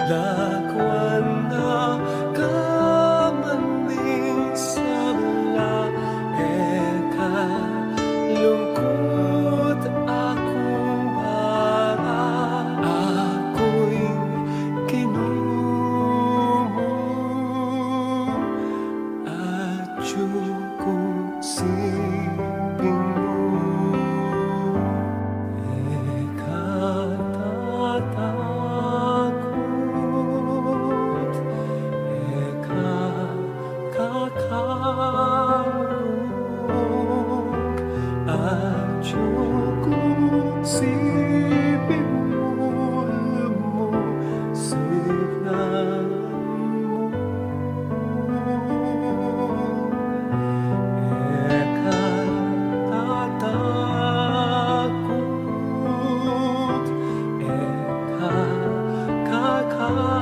Lakwan na kamaning sabla, eka lungkot akong bara, ako'y kinumo at yung siping mo. Tatakot, eka kakarog, at yung sipin mo, alam mo, signan mo. Eka tatakot, eka kakarog,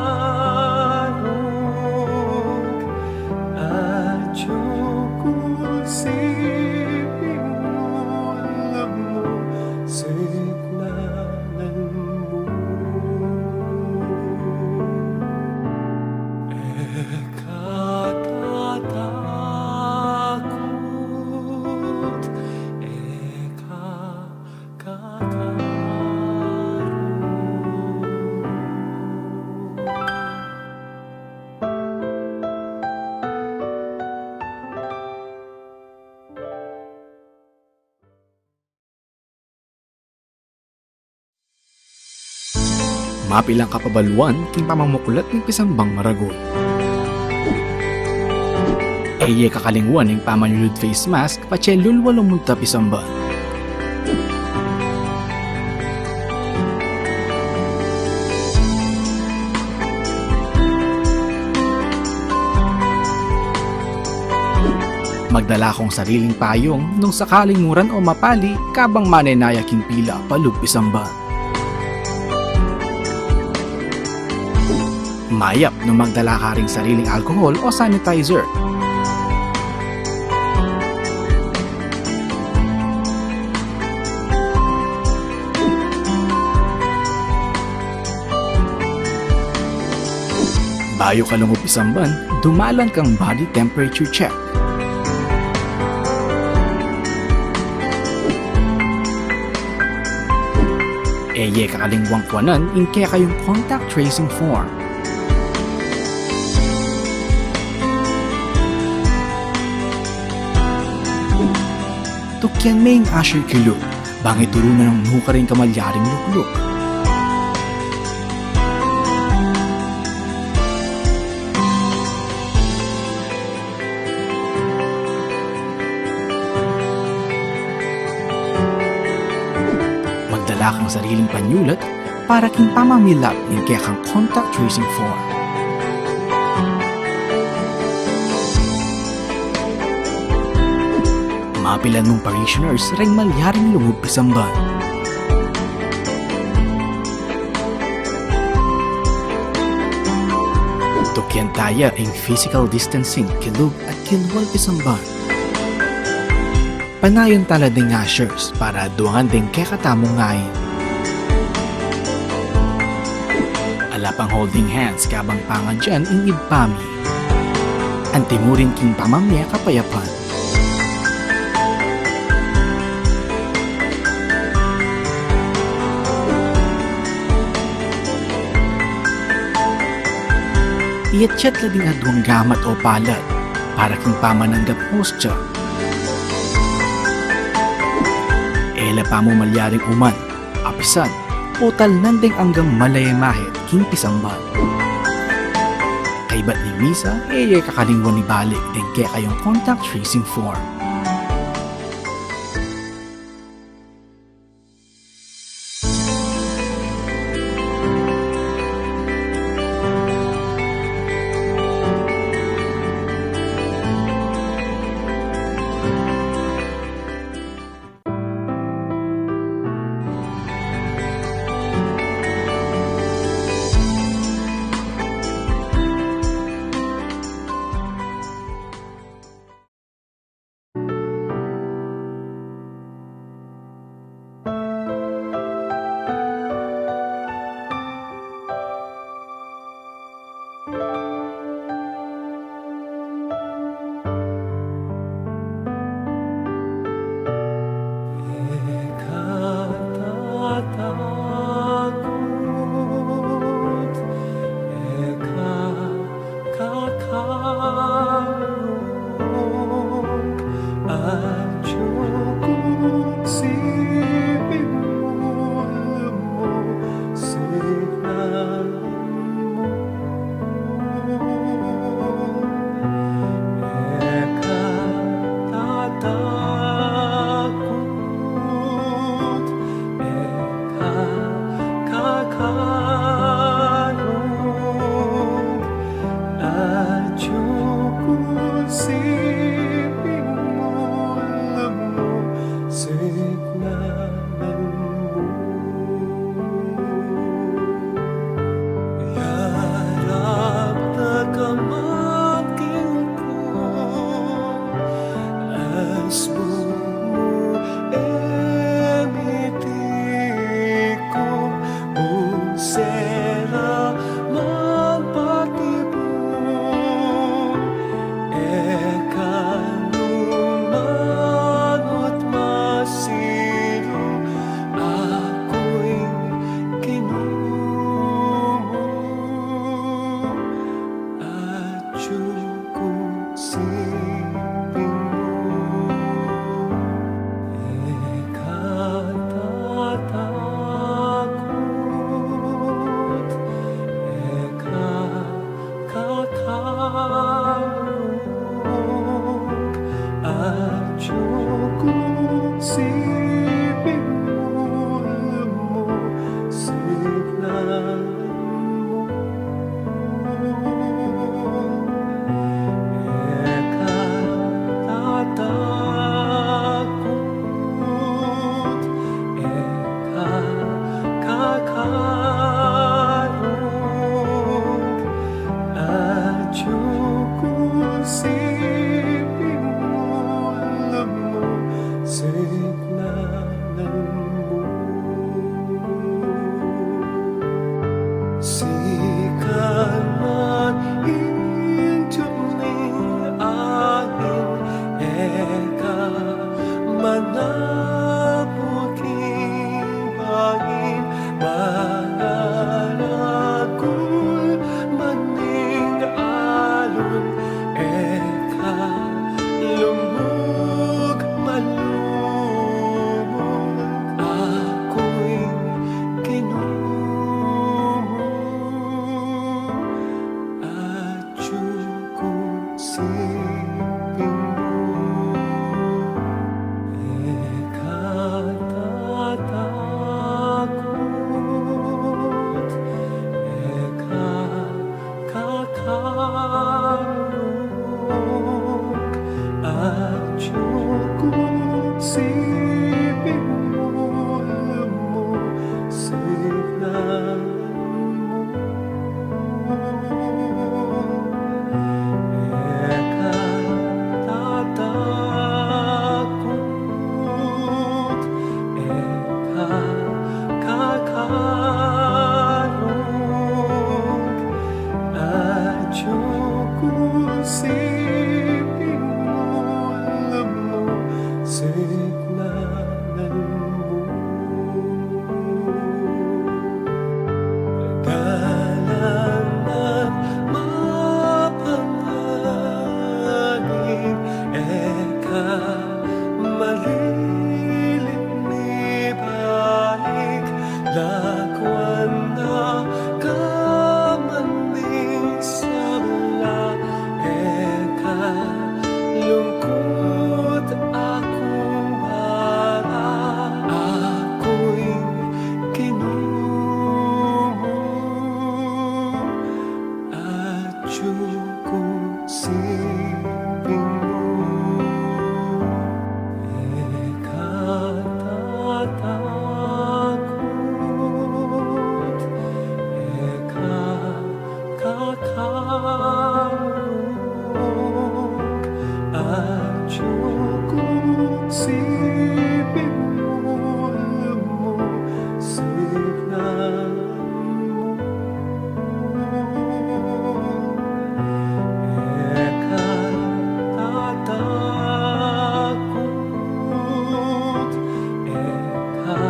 at yung sipin mo, alam mo, signalan mo. Eka tatakot, eka kakarog. Mapilang kapabaluan king pamamuklat ng pisambang maragol. Eye kakalingwan ng pamanyulod face mask pachelul walong munta pisamba. Magdala kong sariling payong nung sakaling muran o mapali kabang manenaya king pila palug pisamba. Mayap nung magdala ka ring sariling alcohol o sanitizer. Bayo ka lungup isamban, dumalan kang body temperature check. Eye kakalingwang kwanan inke kayong contact tracing form. Tukyan may asher kilo, bangit turo na ng nuka rin kamalyaring lukluk. Magdala kang sariling panyulat para king pamamilap ng kaya kang contact tracing form. Mapilan mong parishioners ring malyaring lungog pisamban. Tukyan taya ang physical distancing kilog at kilwal pisamban. Panayon tala ding ashers para duangan ding kekatamong ngayon. Alapang holding hands kabang pangan dyan in ibpami. Antimurin king pamamya kapayapan. Iatchat labing adwang gamat o palad para king pamananggap hostya. Ela pa mo malyaring uman, apisan, putal nandeng anggang malayamahit king pisambal. Kaibat ni Misa, kakalingwan ni balik din kaya kayong contact tracing form. musikanan intuning angin eka manabuking bangin mananagul maning alun eka lumug malumog ako'y kinumo at yung sipin mo eka tatakot eka kakarog at yung sipin mo signan eka tatakot eka kakarog at yung sipin mo signan mo dalangan mapanganig eka malilit ni balik lakwan na kamaning sabla eka lungkot akong bara ako'y kinumo at yung sipin mo eka tatakot eka kakarog at yung sipin mo signan eka tatakot eka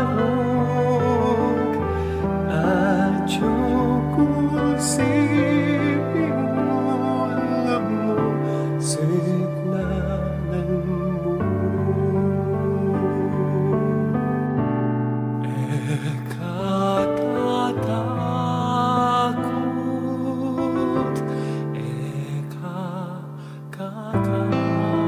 kakarog at yung sipin mo signan mo eka tatakot eka kakarog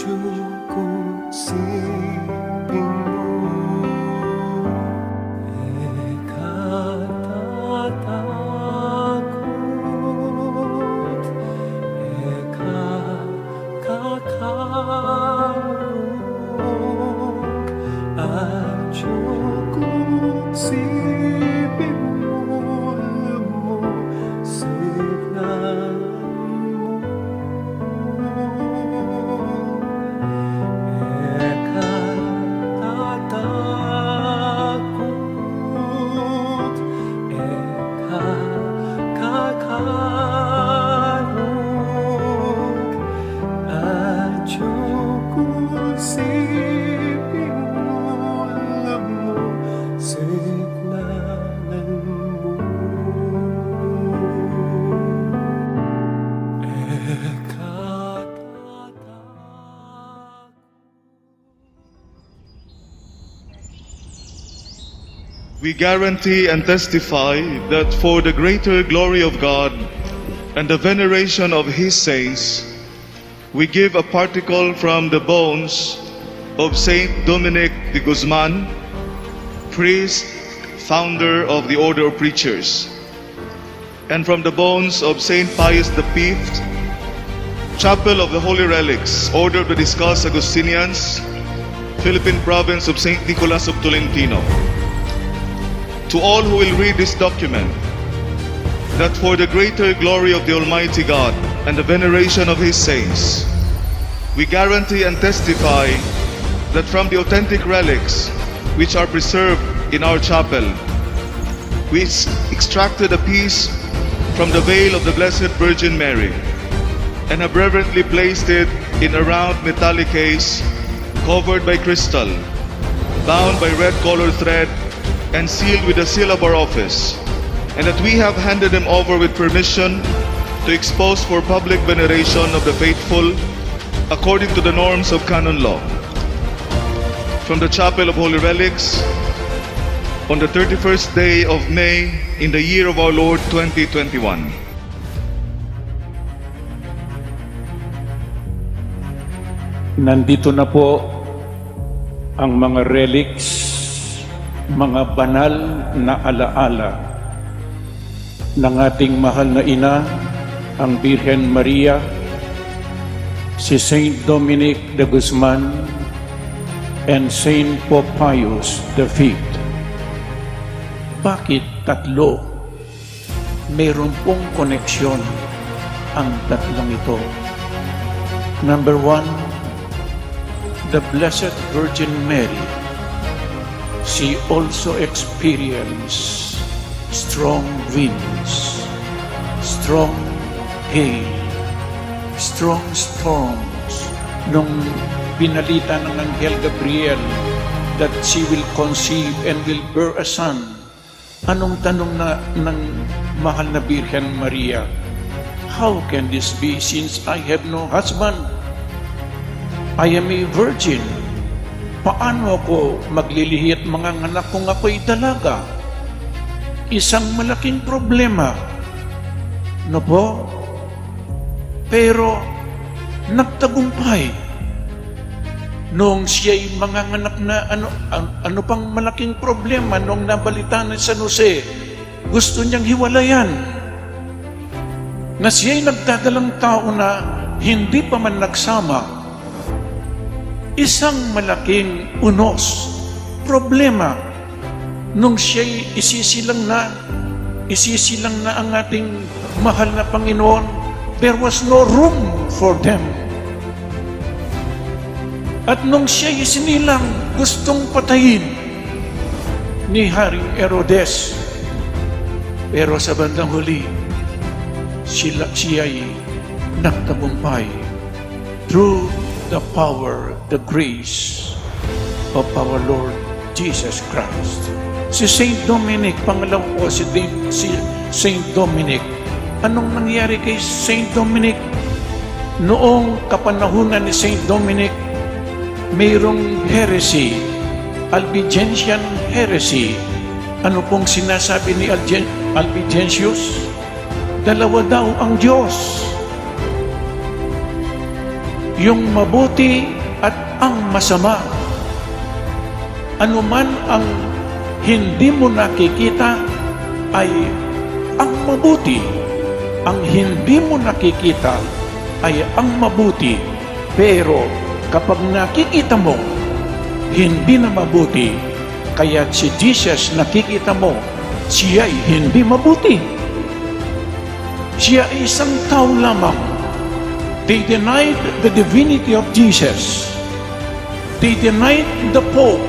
Siping mo, ekatatakot, ekakakarog, at yung siping mo, signan mo. Ekatatakot, ekakakarog, at yung siping mo, signanan mo. We guarantee and testify that for the greater glory of God and the veneration of His saints, we give a particle from the bones of Saint Dominic de Guzman, priest, founder of the Order of Preachers, and from the bones of Saint Pius V, Chapel of the Holy Relics, Order of the Discalced Augustinians, Philippine Province of Saint Nicholas of Tolentino. To all who will read this document, that for the greater glory of the Almighty God and the veneration of His saints, we guarantee and testify that from the authentic relics which are preserved in our chapel, we extracted a piece from the veil of the Blessed Virgin Mary and have reverently placed it in a round metallic case covered by crystal, bound by red colored thread and sealed with the seal of our office, and that we have handed them over with permission to expose for public veneration of the faithful according to the norms of canon law. From the Chapel of Holy Relics, on the 31st day of May in the year of our Lord 2021. Nandito na po ang mga relics, mga banal na alaala ng ating mahal na ina, ang Birhen Maria, si Saint Dominic de Guzman, and Saint Pope Pius V. Bakit tatlo? Mayroon pong koneksyon ang tatlong ito. Number one, the Blessed Virgin Mary. She also experienced strong winds, strong hail, strong storms nung pinalita ng Anghel Gabriel that she will conceive and will bear a son. Anong tanong na ng mahal na Birhen Maria? How can this be since I have no husband? I am a virgin. Paano ako maglilihi at mga anak kung ako'y dalaga? Isang malaking problema. No po? Pero nagtagumpay. Noong siya'y manganganak na ano pang malaking problema noong nabalita ni San Jose, gusto niyang hiwalayan. Na siya'y nagdadalang tao na hindi pa man nagsama. Isang malaking unos, problema, nung siya'y isisilang na ang ating mahal na Panginoon, there was no room for them. At nung siya'y isinilang, gustong patayin ni Haring Herodes. Pero sa bandang huli, siya'y nagtagumpay through the power, the grace of our Lord Jesus Christ. Si Saint Dominic, pangalawa ko si Saint Dominic. Anong nangyari kay Saint Dominic? Noong kapanahunan ni Saint Dominic, mayroong heresy, Albigensian heresy. Ano pong sinasabi ni Albigensius? Dalawa daw ang Diyos. yung mabuti at ang masama. Ano man ang hindi mo nakikita ay ang mabuti. Ang hindi mo nakikita ay ang mabuti. Pero kapag nakikita mo, hindi na mabuti, kaya si Jesus nakikita mo, siya ay hindi mabuti. Siya ay isang tao lamang. They denied the divinity of Jesus. They denied the Pope.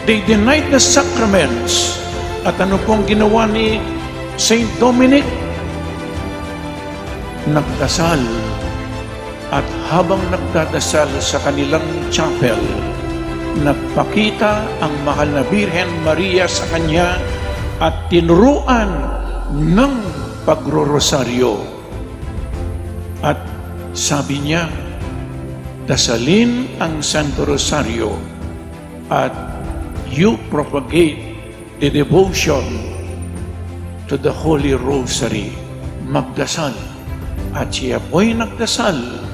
They denied the sacraments. At ano pong ginawa ni Saint Dominic? Nagdasal. At habang nagdadasal sa kanilang chapel, nagpakita ang mahal na Birhen Maria sa kanya at tinuruan ng pagrorosaryo. At sabi niya, dasalin ang Santo Rosario at you propagate the devotion to the Holy Rosary. Magdasal. At siya po'y nagdasal.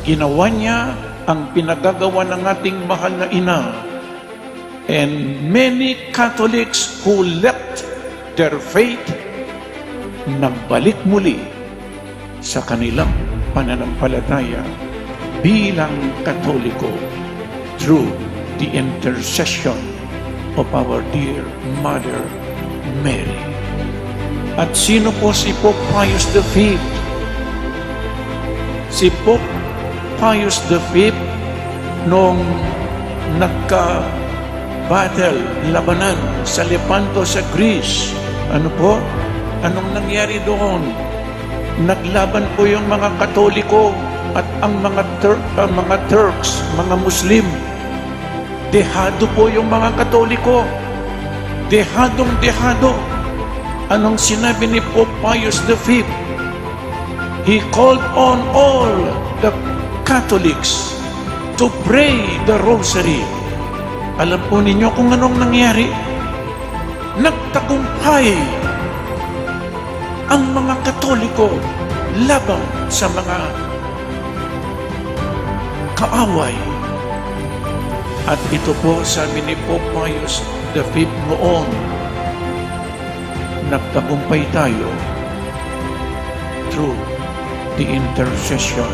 Ginawa niya ang pinagagawa ng ating mahal na ina. And many Catholics who left their faith, nagbalik muli sa kanilang pananampalataya bilang Katoliko through the intercession of our dear Mother Mary. At sino po si Pope Pius V? Si Pope Pius V noong nagka-battle, labanan sa Lepanto sa Greece. Ano po? Anong nangyari doon? Naglaban po yung mga Katoliko at ang mga Turks, mga Muslim. Dehado po yung mga Katoliko. Dehadong-dehado. Anong sinabi ni Pope Pius V? He called on all the Catholics to pray the Rosary. Alam po ninyo kung anong nangyari? Nagtagumpay ang mga Katoliko laban sa mga kaaway. At ito po, sabi ni Pope Pius V noon, nagtagumpay tayo through the intercession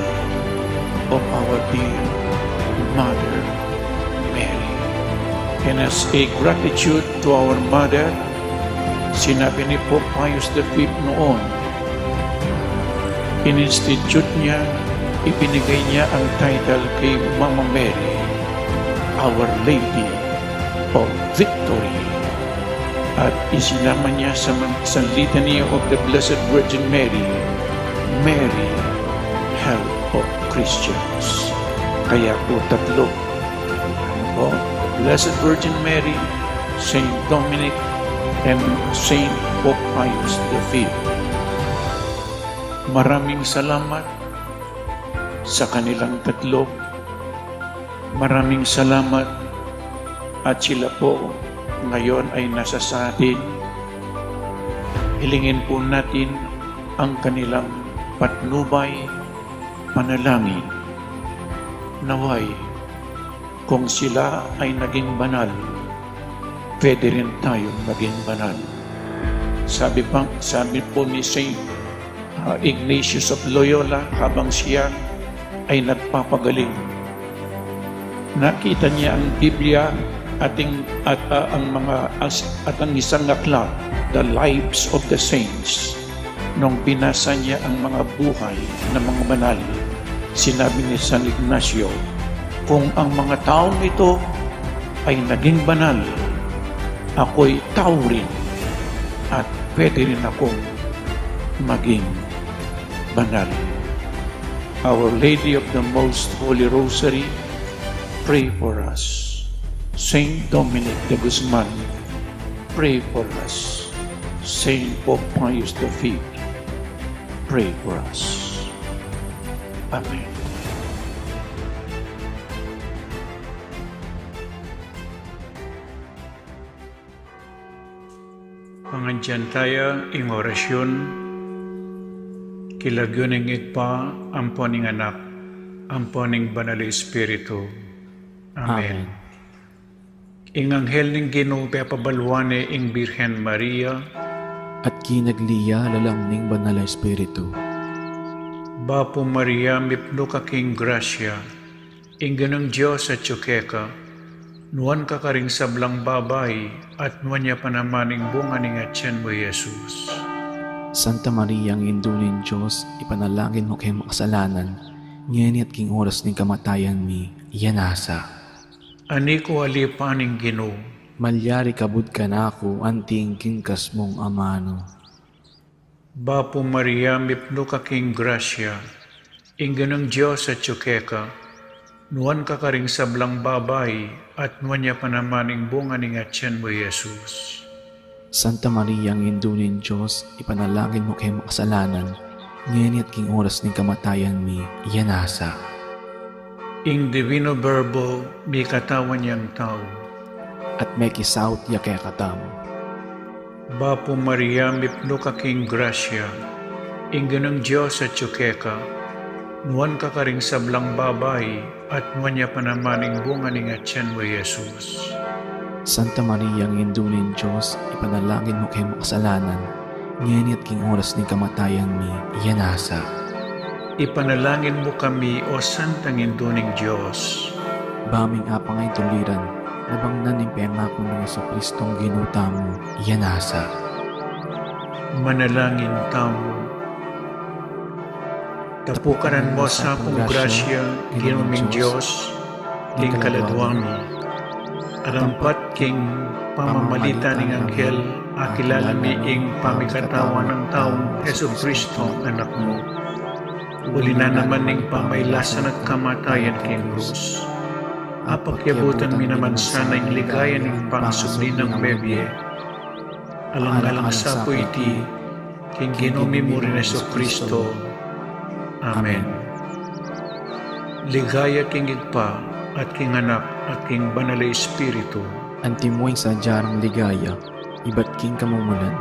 of our dear Mother Mary. And as a gratitude to our Mother, sinabi ni Pope Pius V noon, in-institute niya, ibinigay niya ang title kay Mama Mary, Our Lady of Victory. At isinama niya sa Litany of the Blessed Virgin Mary, Mary, Help of Christians. Kaya po tatlo. Ano po? Blessed Virgin Mary, Saint Dominic, and Saint Pope Pius V. Maraming salamat sa kanilang tatlo. Maraming salamat at sila po ngayon ay nasa sa atin. Hilingin po natin ang kanilang patnubay, panalangin. Naway, kung sila ay naging banal, pwede rin tayong maging banal. Sabi po ni Saint Ignatius of Loyola habang siya ay nagpapagaling. Nakita niya ang Biblia at ang isang aklat, The Lives of the Saints. Nung binasa niya ang mga buhay ng mga banal, sinabi ni San Ignacio, kung ang mga taong ito ay naging banal, ako'y tao rin at pwede rin akong maging banal. Our Lady of the Most Holy Rosary, pray for us. Saint Dominic de Guzman, pray for us. Saint Pope Pius V, pray for us. Amen. Pangadyan tayo ing orasyon, kilagyoning itpa ang poning anak, amponing banal Espiritu. Amen. Ing anghel ning Ginoo pabalwane ing Birhen Maria, At kinagliya lalangning banal na Espiritu. Bapo Maria mipno ka king grasya, ingganang Diyos at tsukeka, nuan ka karing sablang babay, at nuan niya panamaning bunga ning atyan mo Jesus. Santa Maria, ang indunin Diyos, ipanalangin mo kay makasalanan, ngayon at king oras ning kamatayan mi, iyanasa. Ani ko alipaning Ginoo, Malyari kabud ka na ako, anting kingkas mong amano. Bapo Maria mipno ka king grasya, ingganang Diyos at tsukeka, nuan ka karing sablang babay, at nuan niya panamaning bunga ning atyan mo Jesus. Santa Maria, ang indunin Diyos, ipanalangin mo kay makasalanan, ngayon at king oras ning kamatayan mi, iyanasa. Ing divino verbo, may katawan niyang tao. At may kisaut ya kay katam. Bapo Maria mipno ka king grasya, ingganang Diyos at tsukeka, nuan ka karing sablang babay, at nuan niya panamaning bunga ning atyan mo Jesus. Santa Maria, ang indunin Diyos, ipanalangin mo kay makasalanan, ngayon at king oras ning kamatayan mi, iyanasa. Ipanalangin mo kami, O Santang Induning Diyos. Baming apang ay tuliran, nabangnan ng pangako ng Jesucristong ginuta mo, iyanasa. Manalangin tamo. Tapukanan mo sa akong grasya, ginuming Diyos, king kaladwang mo. Arampat king pamamalita ng anghel, akilala mi ing pamikatawan ng taong Jesucristo, anak mo. Uli na naman ning pamaylasan at kamatayan king krus. Apakyabutan mi naman sana yung ligaya ng pangsubli ng bebye. Alang-alang sa po iti, king ginumi mo rin Jesucristo. Amen. Ligaya king igpa, at king anak, at king banal na Espiritu. Antimoy sa jarang ligaya, iba't king kamumulan,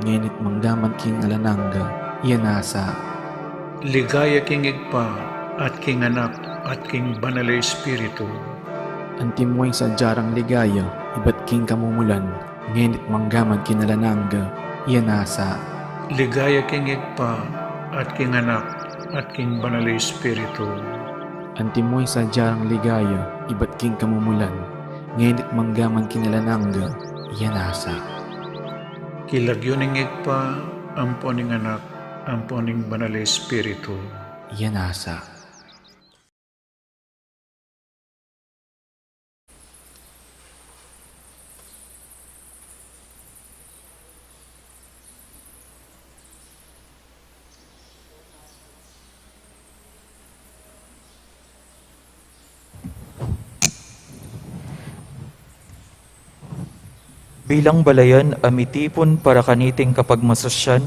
ngenit mangdaman king alananga, iyanasa. Ligaya king igpa, at king anak, at king banal na Espiritu. Antimoy sa jarang ligaya, iba't king kamumulan, ngenit manggaman kinalananga, iyanasa. Ligaya king igpa, at king anak, at king banal na Espiritu. Antimoy sa jarang ligaya, iba't king kamumulan, ngenit manggaman kinalananga, iyanasa. Kilagyoning igpa, amponing anak, amponing banal na Espiritu. Iyanasa. Bilang balayan, amitipon para kaniting kapag masosyan,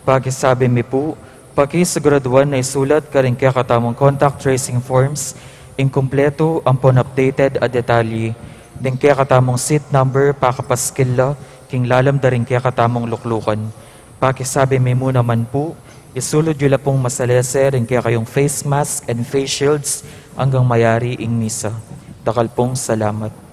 pakisabi mi po, pakisiguraduan na isulat karing kaya katamong contact tracing forms, inkumpleto, ampon updated a detalye, din kaya katamong seat number, pakapaskilla, king lalam da rin kaya katamong luklukan. Pakisabi mi mo naman po, isulod yula pong masalese rin kaya kayong face mask and face shields hanggang mayari ing misa. Dakal pong salamat.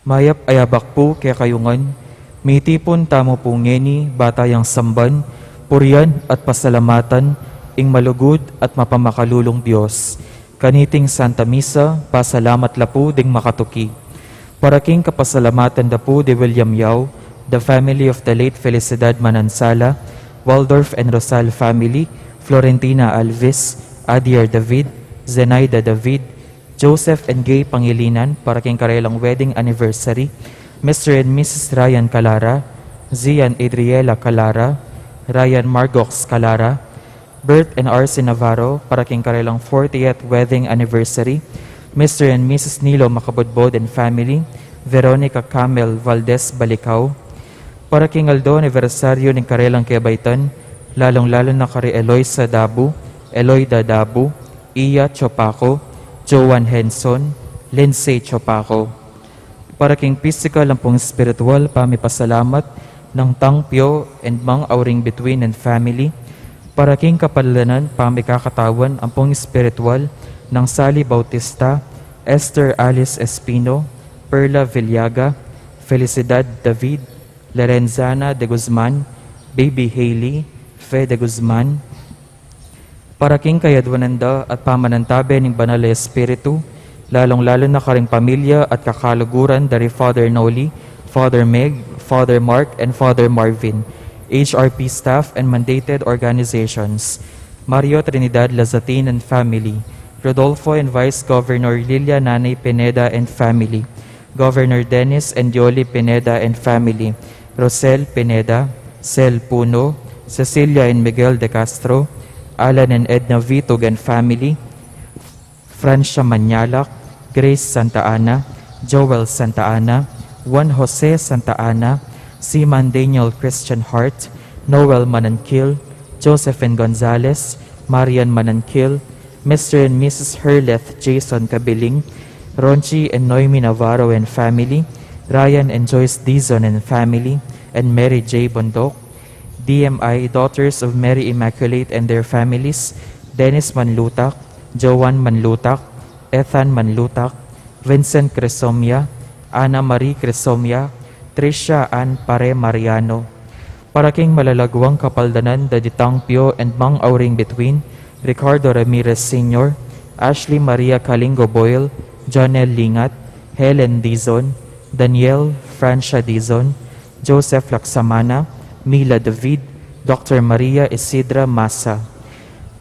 Mayap ayabak po kaya kayungan, mitipon tamo po ngeni, batayang samban, purian at pasalamatan, ing malugod at mapamakalulong Diyos. Kaniting Santa Misa, pasalamat la po ding makatuki. Para king kapasalamatan da po de William Yao, the family of the late Felicidad Manansala, Waldorf and Rosal family, Florentina Alves, Adier David, Zenaida David, Joseph and Gay Pangilinan para king karelang wedding anniversary, Mr. and Mrs. Ryan Calara, Zian Adriela Calara, Ryan Margox Calara, Bert and Arce Navarro para king karelang 40th wedding anniversary, Mr. and Mrs. Nilo Macabudbod and family, Veronica Camel Valdez Balicao, para king Aldo aniversaryo ng karelang Kebaytan, lalong-lalo na kare Eloisa Dabu, Eloida Dabu, Iya Chopaco, Joan Henson, Lindsay Chopaco. Para king physical ang pong spiritual, pamipasalamat, ng Tangpyo and Mang Auring Between and family, para king kapalanan pamikakatawan ang pong espiritual ng Sally Bautista, Esther Alice Espino, Perla Villaga, Felicidad David, Lorenzana de Guzman, Baby Haley, Fe de Guzman, para king kayadwananda at pamanantabe ng Banal na Espiritu, lalong-lalo na karing pamilya at kakaluguran dari Father Noli, Father Meg, Father Mark, and Father Marvin, HRP staff and mandated organizations, Mario Trinidad Lazatin and family, Rodolfo and Vice Governor Lilia Nanay Pineda and family, Governor Dennis and Yoli Pineda and family, Rosel Pineda, Cel Puno, Cecilia and Miguel de Castro, Alan and Edna Vitug and family, Francia Manyalak, Grace Santa Ana, Joel Santa Ana, Juan Jose Santa Ana, Seaman Daniel Christian Hart, Noel Manankil, Josephine Gonzalez, Marian Manankil, Mr. and Mrs. Herleth Jason Kabiling, Ronchi and Noemi Navarro and family, Ryan and Joyce Dizon and family, and Mary J. Bondok, DMI Daughters of Mary Immaculate and their families, Dennis Manlutak, Joan Manlutak, Ethan Manlutak, Vincent Cresomia, Ana Marie Cresomia, Tricia Ann Pare Mariano. Para king malalagwang kapaldanan da Ditangpyo and Mang Auring Between, Ricardo Ramirez Sr., Ashley Maria Kalingo Boyle, Jonel Lingat, Helen Dizon, Daniel Francia Dizon, Joseph Laksamana, Mila David, Dr. Maria Isidra Masa.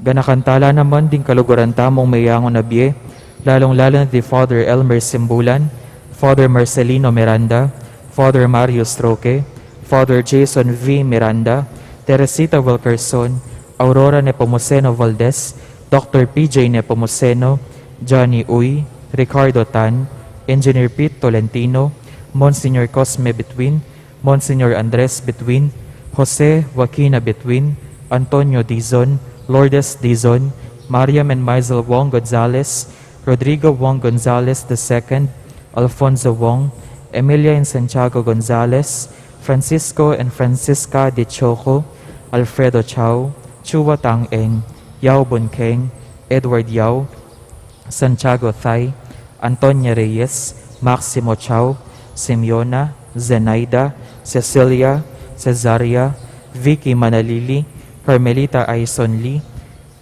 Ganakantala naman din kaluguran tamong mayangon na biye, lalong-lalo na di Father Elmer Simbulan, Father Marcelino Miranda, Father Marius Roque, Father Jason V. Miranda, Teresita Wilkerson, Aurora Nepomuceno Valdez, Dr. PJ Nepomuceno, Johnny Uy, Ricardo Tan, Engineer Pete Tolentino, Monsignor Cosme Between, Monsignor Andres Between, Jose Joaquina Between, Antonio Dizon, Lourdes Dizon, Mariam and Maisel Wong Gonzalez, Rodrigo Wong Gonzalez II, Alfonso Wong, Emilia and Santiago Gonzalez, Francisco and Francisca de Choco, Alfredo Chao, Chua Tang Eng, Yao Bunkeng, Edward Yao, Santiago Thay, Antonia Reyes, Maximo Chao, Simeona, Zenaida, Cecilia, Cesaria, Vicky Manalili, Carmelita Aison Lee,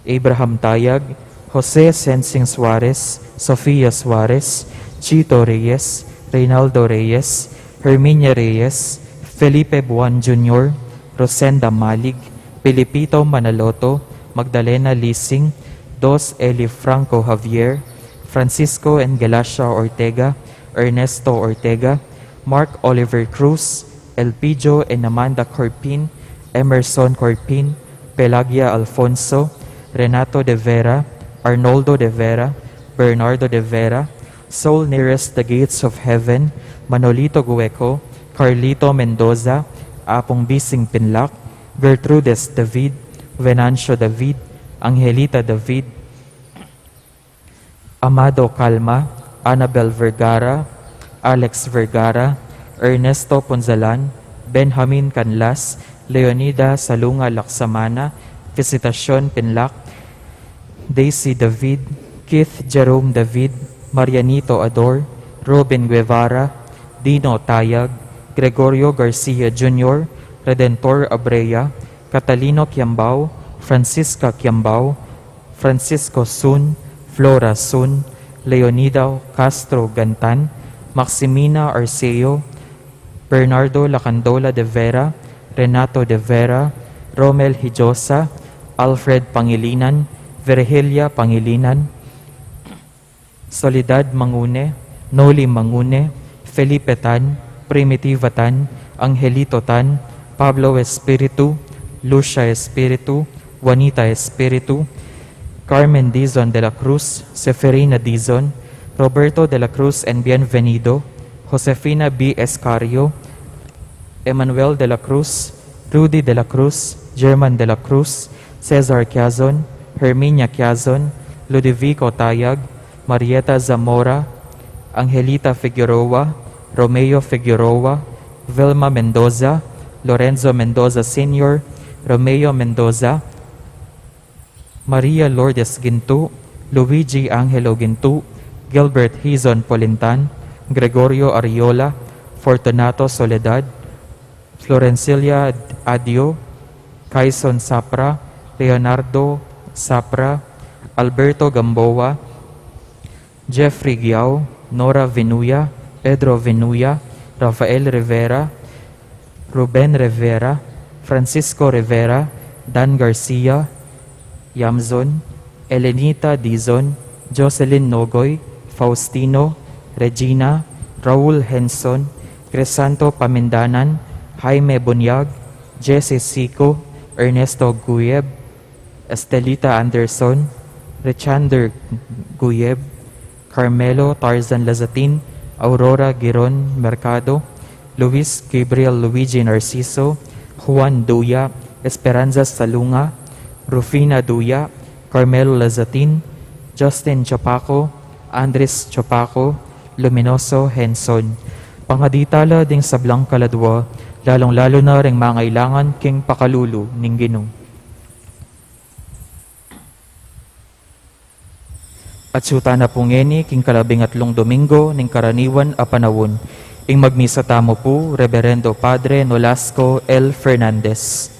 Abraham Tayag, Jose Sensing Suarez, Sofia Suarez, Chito Reyes, Reynaldo Reyes, Herminia Reyes, Felipe Buan Jr., Rosenda Malig, Pilipito Manaloto, Magdalena Lising, Dos Eli Franco Javier, Francisco and Galacia Ortega, Ernesto Ortega, Mark Oliver Cruz, Elpidio and Amanda Corpin, Emerson Corpin, Pelagia Alfonso, Renato de Vera, Arnoldo de Vera, Bernardo de Vera, Soul Nearest the Gates of Heaven, Manolito Gueco, Carlito Mendoza, Apong Bising Pinlac, Gertrudes David, Venancio David, Angelita David, Amado Calma, Annabel Vergara, Alex Vergara, Ernesto Ponzalan, Benjamin Canlas, Leonida Salunga Laksamana, Visitacion Pinlac, Daisy David, Keith Jerome David, Marianito Ador, Robin Guevara, Dino Tayag, Gregorio Garcia Jr., Redentor Abrea, Catalino Kiambao, Francisca Kiambao, Francisco Sun, Flora Sun, Leonida Castro Gantan, Maximina Arceo, Bernardo Lacandola de Vera, Renato de Vera, Romel Hijosa, Alfred Pangilinan, Virgilia Pangilinan, Soledad Mangune, Noli Mangune, Felipe Tan, Primitiva Tan, Angelito Tan, Pablo Espiritu, Lucia Espiritu, Juanita Espiritu, Carmen Dizon de la Cruz, Seferina Dizon, Roberto de la Cruz and Bienvenido, Josefina B. Escario, Emmanuel de la Cruz, Rudy de la Cruz, German de la Cruz, Cesar Quiazon, Herminia Quiazon, Ludovico Tayag, Marieta Zamora, Angelita Figueroa, Romeo Figueroa, Vilma Mendoza, Lorenzo Mendoza Sr., Romeo Mendoza, Maria Lourdes Gintu, Luigi Angelo Gintu, Gilbert Hizon Polintan, Gregorio Ariola, Fortunato Soledad, Florencilia Adio, Kaison Sapra, Leonardo Sapra, Alberto Gamboa, Jeffrey Giao, Nora Vinuya, Pedro Vinuya, Rafael Rivera, Ruben Rivera, Francisco Rivera, Dan Garcia, Yamzon, Elenita Dizon, Jocelyn Nogoy, Faustino, Regina, Raul Henson, Crisanto Pamindanan, Jaime Bunyag, Jesse Sico, Ernesto Guyeb, Estelita Anderson, Richander Guyeb, Carmelo Tarzan Lazatin, Aurora Giron Mercado, Luis Gabriel Luigi Narciso, Juan Duya, Esperanza Salunga, Rufina Duya, Carmelo Lazatin, Justin Chopaco, Andres Chopaco, Luminoso Henson. Pangaditala ding sablang kaladwa, lalong-lalo na ring mangailangan king pakalulu ning Ginoo. At suta na pungeni king 13 Domingo ning karaniwan a panawon. Ing magmisa tamo po, Reverendo Padre Nolasco L. Fernandez.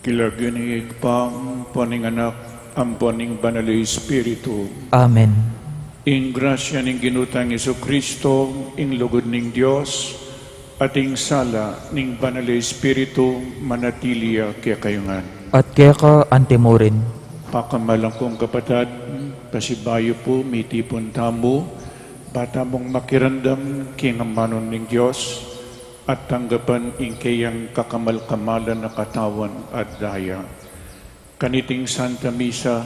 Kilaginig pang poning anak, ang poning banal Espiritu. Amen. In grasya ning ginutang Isu Kristo, in lugod ning Dios, at ing sala ning banal Espiritu manatiliya kaya kayungan. At kaya ka antimorin. Pakamalang kong kapatid, pasibayo po, mitipon tamo, bata mong makirandam kinamanon ning Diyos, at tanggapan ingkayang kakamal-kamalan na katawan at daya. Kaniting Santa Misa,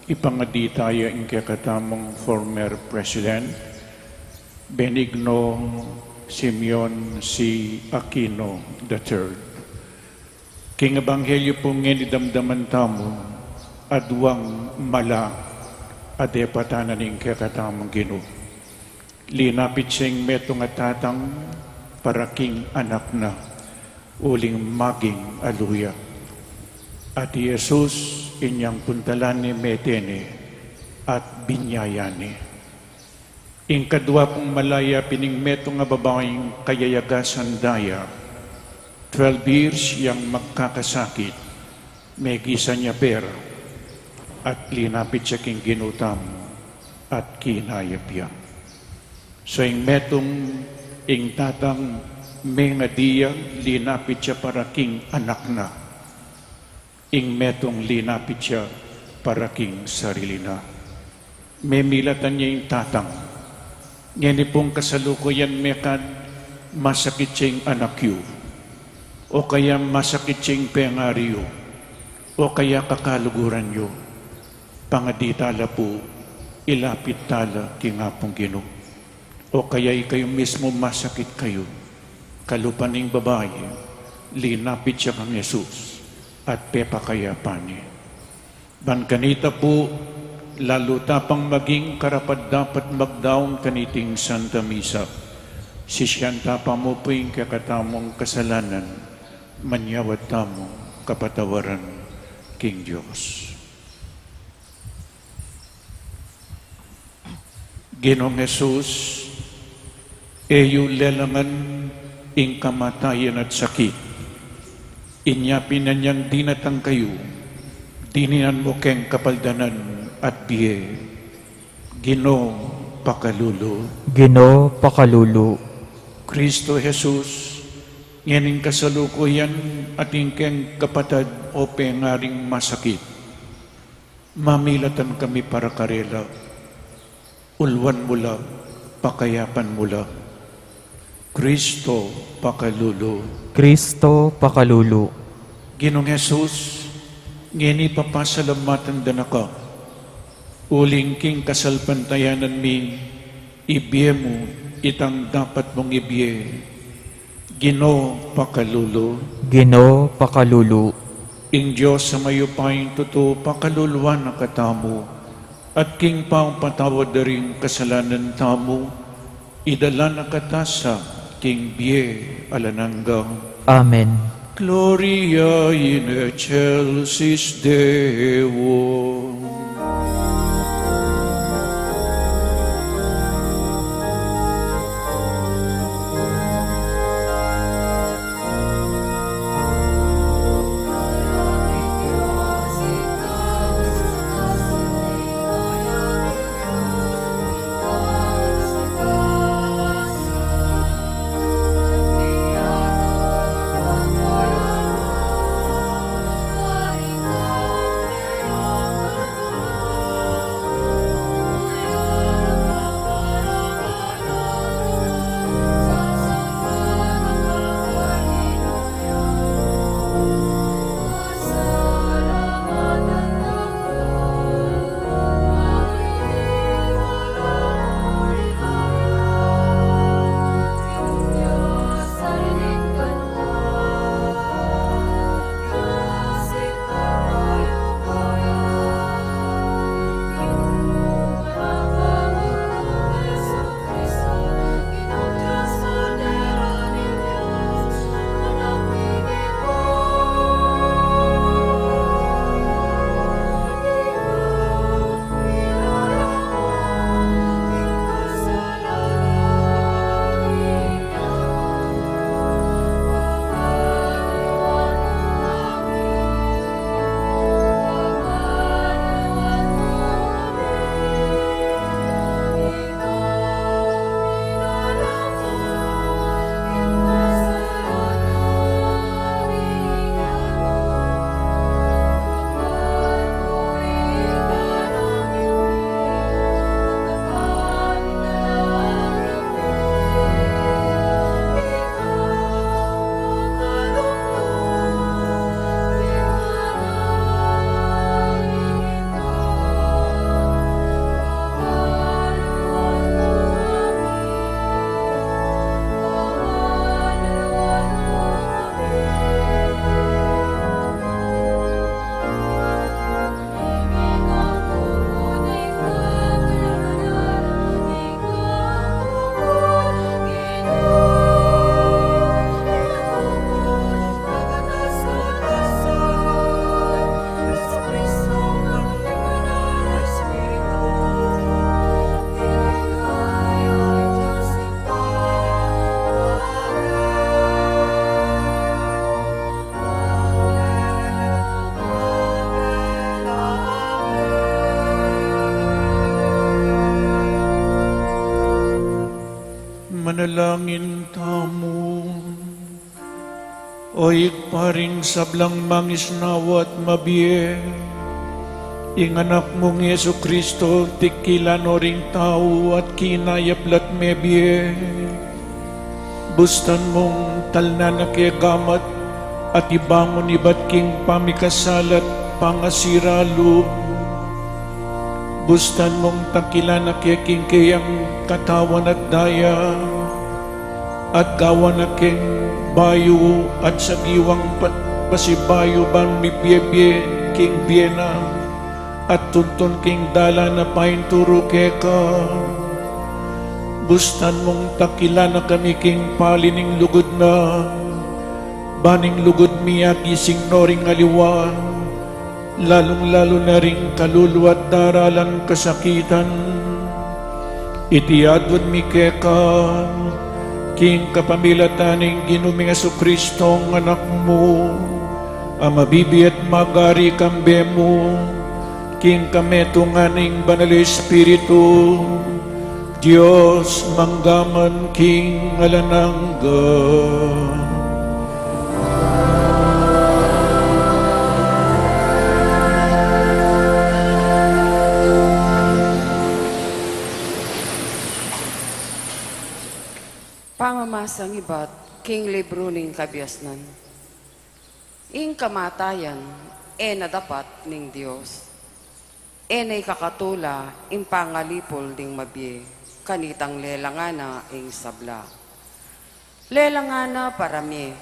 ipangaditaya ingkay katamong former President, Benigno Simeon C. Aquino III. King Ebanghelyo po nga damdaman tamo, adwang mala, ade patananing kakatamang Ginoo. Linapit siyang metong atatang para king anak na, uling maging aluya. At Jesus inyang puntalan ni metene at binyayani. Ing kadwa pong malaya pining meto nga babaeng kayayagasan daya, 12 years yang magkakasakit, may gisa niya pera, at linapit siya king ginutam at kinayap niya. So ing metong ing tatang may nga diya, linapit siya para king anak na. Ing metong linapit siya para king sarili na. May milatan niya yung tatang. Ngayon pong kasalukuyan mekad masakit siyang anak yu, o kaya masakit siyang pengaryo, o kaya kakaluguran yu. Pangaditala po, ilapit tala kingapong Ginoo. O kaya kayo mismo masakit kayo, kalupaning babae, linapit siya kang Jesus at pepakayapan niya. Bankanita po, lalo tapang maging karapat dapat magdaong kaniting Santa Misa. Sisyanta pa mo po yung kakatamong kasalanan, manyawat tamong kapatawaran King Diyos. Ginoong Jesus, eyo lelangan ing kamatayan at sakit. Inyapin na niyang dinatang kayo, dininan mo keng kapaldanan at biye. Ginoo pakalulo. Ginoo pakalulu. Kristo Jesus, nganing kasalukuyan at ingkeng kapatad o pengaring masakit. Mamilatan kami para karela. Ulwan mula, pakayapan mula. Kristo pakalulo. Kristo pakalulu. Ginoong Jesus, ngini papasalamatan danaka. Uling king kasalpantayanan mi, ibiye mo, itang dapat mong ibiye. Ginoo pakalulo. Ginoo pakalulu. Ing Diyos sa mayupaying totoo, pakaluluan na katamo. At king pang patawad na rin kasalanan tamo, idala na katasa, king biye alananggang. Amen. Gloria in excelsis Deo. Ipanalangin tamo. Oy paring sablang mangisnawa at mabiye, inganak mong Yesu Kristo, tikilan o ring tao at kinayaplat mebiye. Bustan mong talna na gamat at ibangon iba't king pamikasalat pangasiralo. Bustan mong takilan na king kayang katawan at daya at gawan na king bayo at sagiwang pasibayo bang mibiyebye king biyena at tuntun king dala na painturo keka. Bustan mong takila na kami king palining lugod na baning lugod miya gising noring aliwan, lalong-lalo na ring kaluluwa at daralan kasakitan. Itiadwad mi keka king kapamilataning ginuming Jesukristong anak mo, amabibi at magari kambe mo, king kametunganing banal Espiritu, Diyos manggaman king alanangga. Pamamasang iba't king libro ning kabiasnan. Ing kamatayan, nadapat ning Dios. Ay kakatula, ing pangalipol ding mabye, kanitang lelangana ing sabla. Lelangana parami.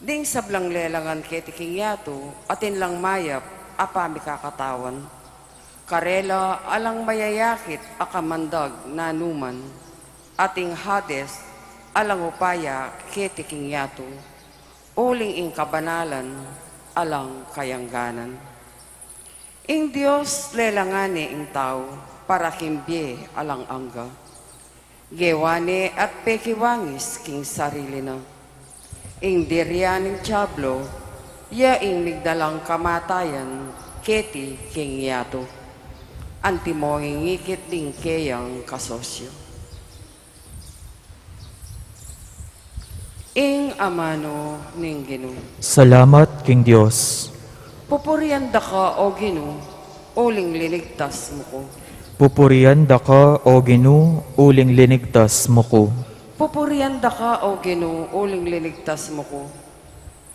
Ding sablang lelangan ketiking yato, atin lang mayap, apami kakatawan. Karela alang mayayakit akamandag nanuman. Ating Hades, alang upaya, ketiking yato, uling ing kabanalan, alang kayangganan. Ing Diyos lelangane ing tao, para kimbye alang angga. Gewane at pekiwangis king sarili na. Ing diryaning tiyablo, ya ing migdalang kamatayan, keti king yato. Antimo ingikit ding kayang kasosyo. Ing amano ning Ginoo. Salamat, King Diyos. Pupurianda ka, O Ginoo, uling liligtas mo ko. Pupurianda ka, O Ginoo, uling linigtas mo ko. Pupurianda ka, O Ginoo, uling liligtas mo ko.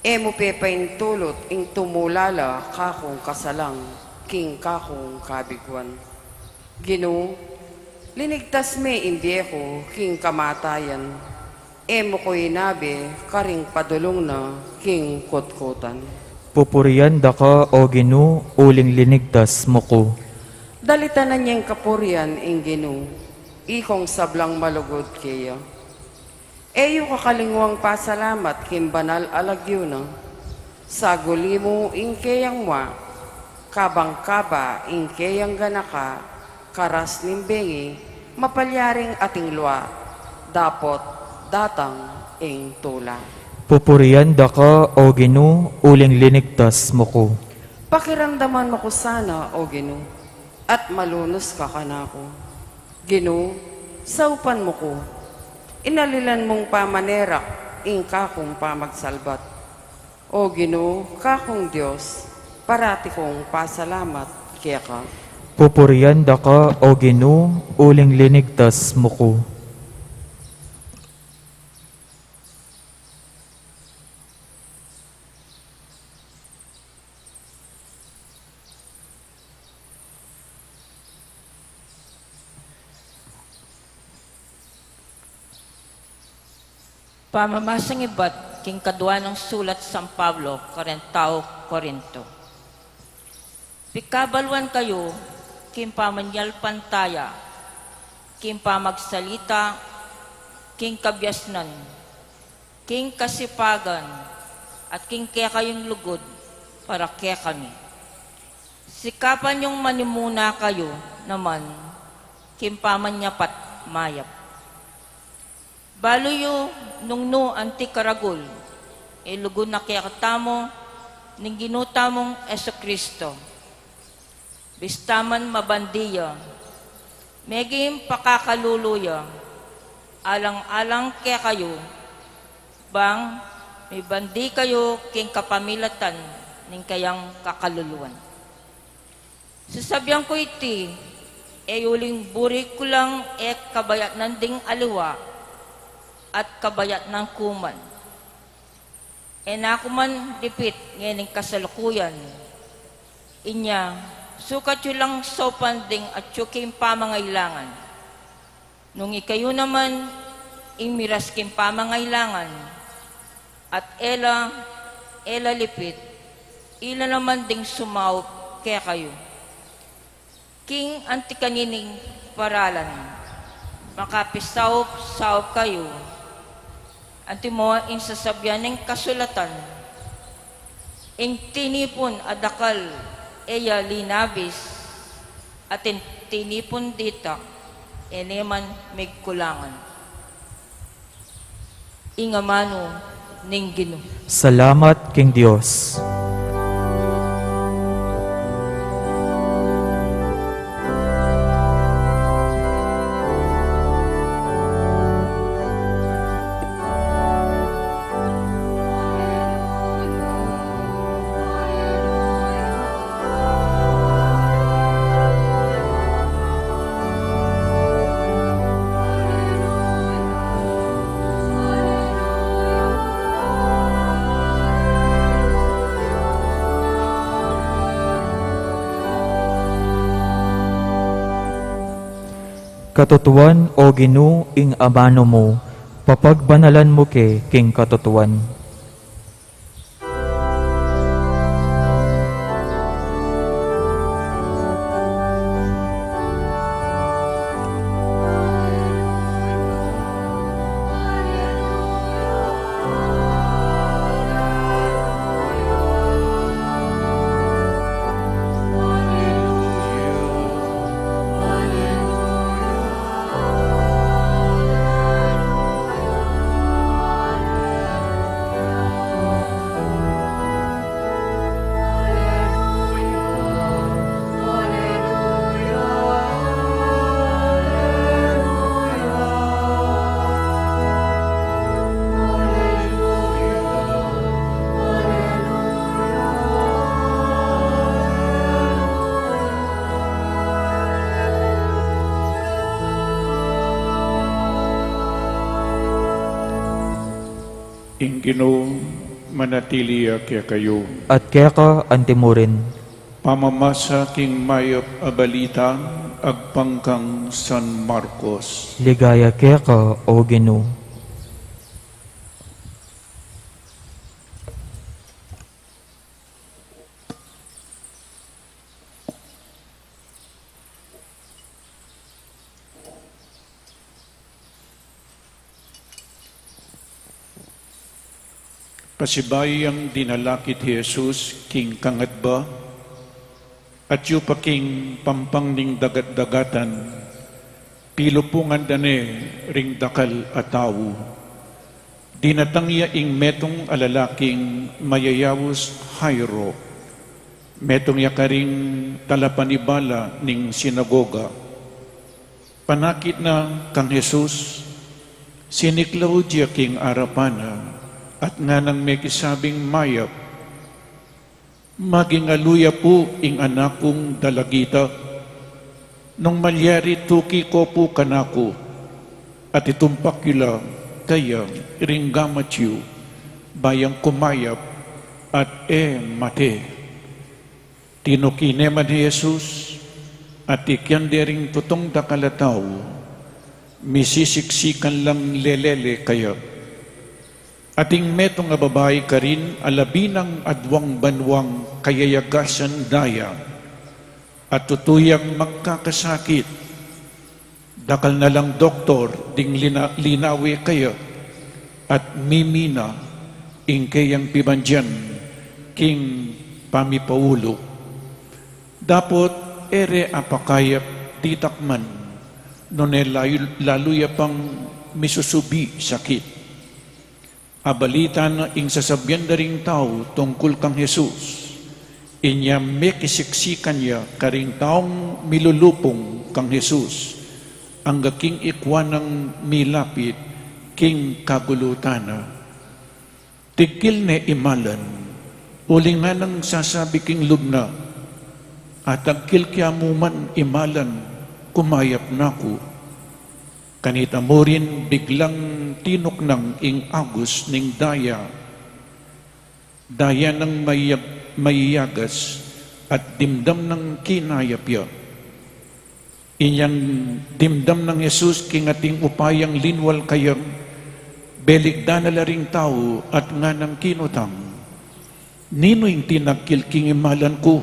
Emo pepain tulot, ing tumulala, kakong kasalang, king kakong kabigwan. Ginoo, linigtas me imbyeho, king kamatayan. Emo ko inabi, karing padulong na, king kotkotan. Pupurianda ka, O Ginoo, uling linigtas mo ko. Dalitan na niyang kapurian, ing Ginoo, ikong sablang malugod kaya. Eyo kakalingwang pasalamat, king banal alagyo na, sa guli mo, ing kayang wa, kabang kaba, ing kayang ganaka, karas nimbengi, mapalyaring ating luwa, dapot, datang ing tula. Pupurianda ka, O Ginoo, uling linigtas mo ko. Pakiramdaman mo ko sana, O Ginoo, at malunos ka kanako. Ginoo, saupan mo ko, inalilan mong pamanerak, ing kakong pamagsalbat. O Ginoo, kakong Diyos, parati kong pasalamat kaya ka. Pupurianda ka, O Ginoo, uling linigtas mo ko. Pamamasang iba't king kadwa ng sulat San Pablo, Korintao, Korinto. Pikabalwan kayo, king pamanyal pantaya, king pamagsalita, king kabyasnan, king kasipagan, at king kaya kayong lugod, para kaya kami. Sikapan yung manimuna kayo naman, king pamanyapat mayap. Baluyo nung no anti karagol, ilugon na kaya katamo, ning ginutamong Jesucristo. Bistaman mabandiya, meging pakakaluluya, alang-alang kaya kayo, bang may bandi kayo king kapamilatan ning kayang kakaluluan. Sasabihan ko iti, uling buri ko lang kabayat ng ding aliwa at kabayat ng kuman. Nako man dipit ngayon kasalukuyan, inya sukat yu lang sopan ding at yu kim pamangailangan. Nung ikayo naman imiras kim pamangailangan at ela lipit, ila naman ding sumaup kaya kayo. King anti kanining paralan, makapisaup kayo, anti mo in sasabyan ng kasulatan, ing tinipon adakal eya linabis, atin tinipon dita, eneman may kulangan. Ingamano ning Ginoo. Salamat king Dios. Katutuan o Ginoo ing amano mo, papagbanalan mo king katutuan. Ing Ginoo, manatili kaya kayo. At kaya ka antimurin. Pamamasa king mayop a balita, agpangkang San Marcos. Ligaya kaya ka o Ginoo. Pasibayang dinalakit Jesus king kangatba, at yu pa king pampang ning dagat-dagatan, pilupungan dane ring dakal atawu. Dinatangya ing metong alalaking mayayawos Jairo, metong yakaring talapanibala ning sinagoga. Panakit na kang Jesus, siniklaw diya king arapana, at nga nang may kisabing mayap, maging aluya po ing anakong dalagita, nung malyari tuki ko po kanako, at itumpak yula, kaya ringgamatyu, bayang kumayap, at mate. Tinukineman ni Jesus, at ikyan dering tutong dakalataw, misisiksikan lang lelele kaya. Ating metong nga babae ka rin, alabinang adwang banwang kayayagasan daya, at tutuyang magkakasakit. Dakal na lang doktor, ding linawi kaya, at mimina, ing kayang pibandyan, king pamipaulo. Dapot, ere apakayap titakman, none laluya pang misusubi sakit. Abalita na ing sasabyan daring tao tungkol kang Jesus, inya may kisiksikan niya karing taong milulupong kang Jesus, ang king ikwanang milapit, king kagulutana. Tigil ne imalan, uling nga nang sasabi king lubna, at agkil kya mo man imalan, kumayap na ko. Kanita mo rin biglang tinok ng ing agos ning daya, daya ng mayagas at dimdam ng kinayapya. Inyang dimdam ng Jesus king ating upayang linwal kayang beligda na laring tao at nga ng kinutang. Nino'y tinagkil king imalan ko,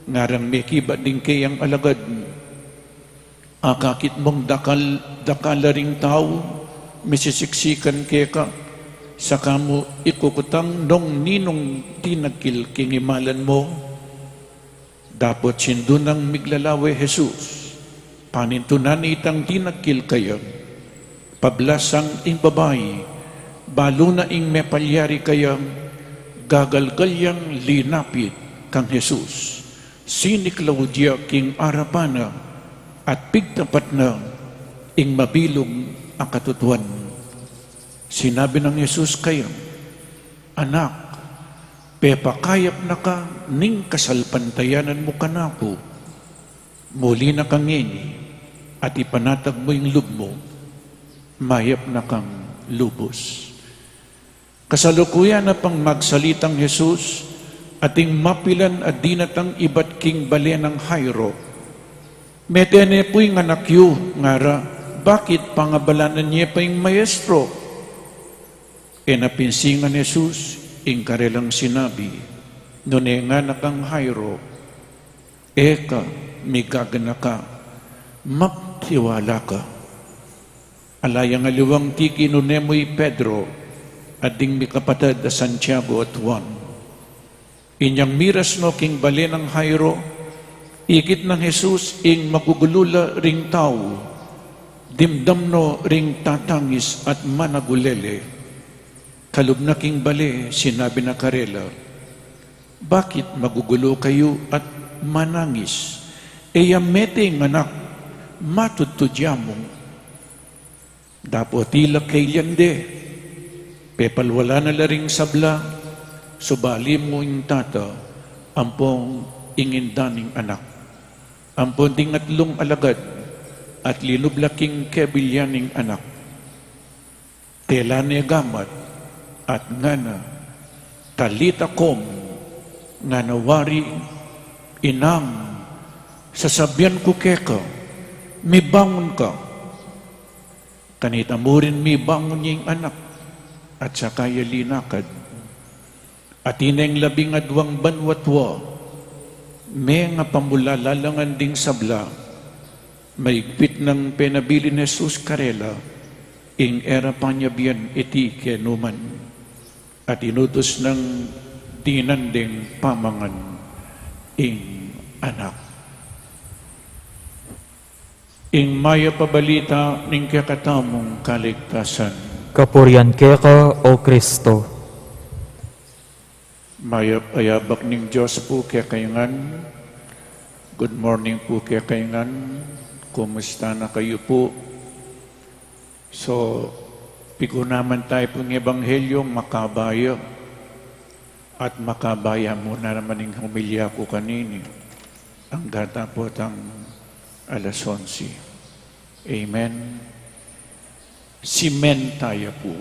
ngarang may kiba din kayang alagad. Akakit mong dakalaring tao, misisiksikan keka, saka mo ikukutang nung ninong tinagkil kingimalan mo. Dapat sindu ng miglalawe Jesus, panintunan itang tinagkil kayo, pablasang ing babae, balo na ing mepalyari kayang, gagalgalyang linapit kang Jesus. Siniklaw diya king arapana, at pigtapat na ing mabilog ang katutuan. Sinabi ng Jesus kayo, anak, pepakayap na ka, ning kasalpantayanan mo kanako. Muli na kang ngini, at ipanatag mo yung lub mo, mayap na kang lubos. Kasalukuyan na pang magsalitang Jesus, ating mapilan at dinatang iba't king bale ng Jairo. Metene po'y nganakyo, ngara, bakit pangabalanan niya pa yung maestro? E napinsingan Jesus, ing karelang sinabi, nune nga nakang Jairo, eka, migagana ka, magtiwala ka. Alayang aliwang tiki nune mo'y Pedro, at ding mi kapatid a Santiago at Juan. Inyang miras no king bale ng Jairo, ikit ng Jesus ing magugulula ring tao, dimdam no ring tatangis at managulele. Kalub na king bale, sinabi na karela, bakit magugulo kayo at manangis? Eyamete ng anak, matutudya mo. Dapo tila kailan de, pepalwala na laring sabla, subali mo yung tata, ampong ingindaning anak. Ampon ding atlong alagad at linublaking kebilyaning anak. Tela niya gamat at ngana talita kom ngana wari inang sasabyan ko keka may bangon ka. Kanita mo rin may bangon niyang anak at saka yalinakad. At ineng labing adwang banwatwa may nga pamulalalangan ding sabla, maigpit ng penabili ni Jesus karela, ing era panyabian iti kenuman, at inutos ng dinanding pamangan, ing anak. Ing maya pabalita ning kakatamong kaligtasan. Kapurian keka, O Kristo. Mayap ayabak ning Diyos po kaya kayangan. Good morning po kaya kayangan. Kumusta na kayo po? So, pigo naman tayo pong ebanghelyo makabaya. At makabaya muna naman yung humilya ko kanini. Ang gata po tang alas 11. Amen. Simen tayo po.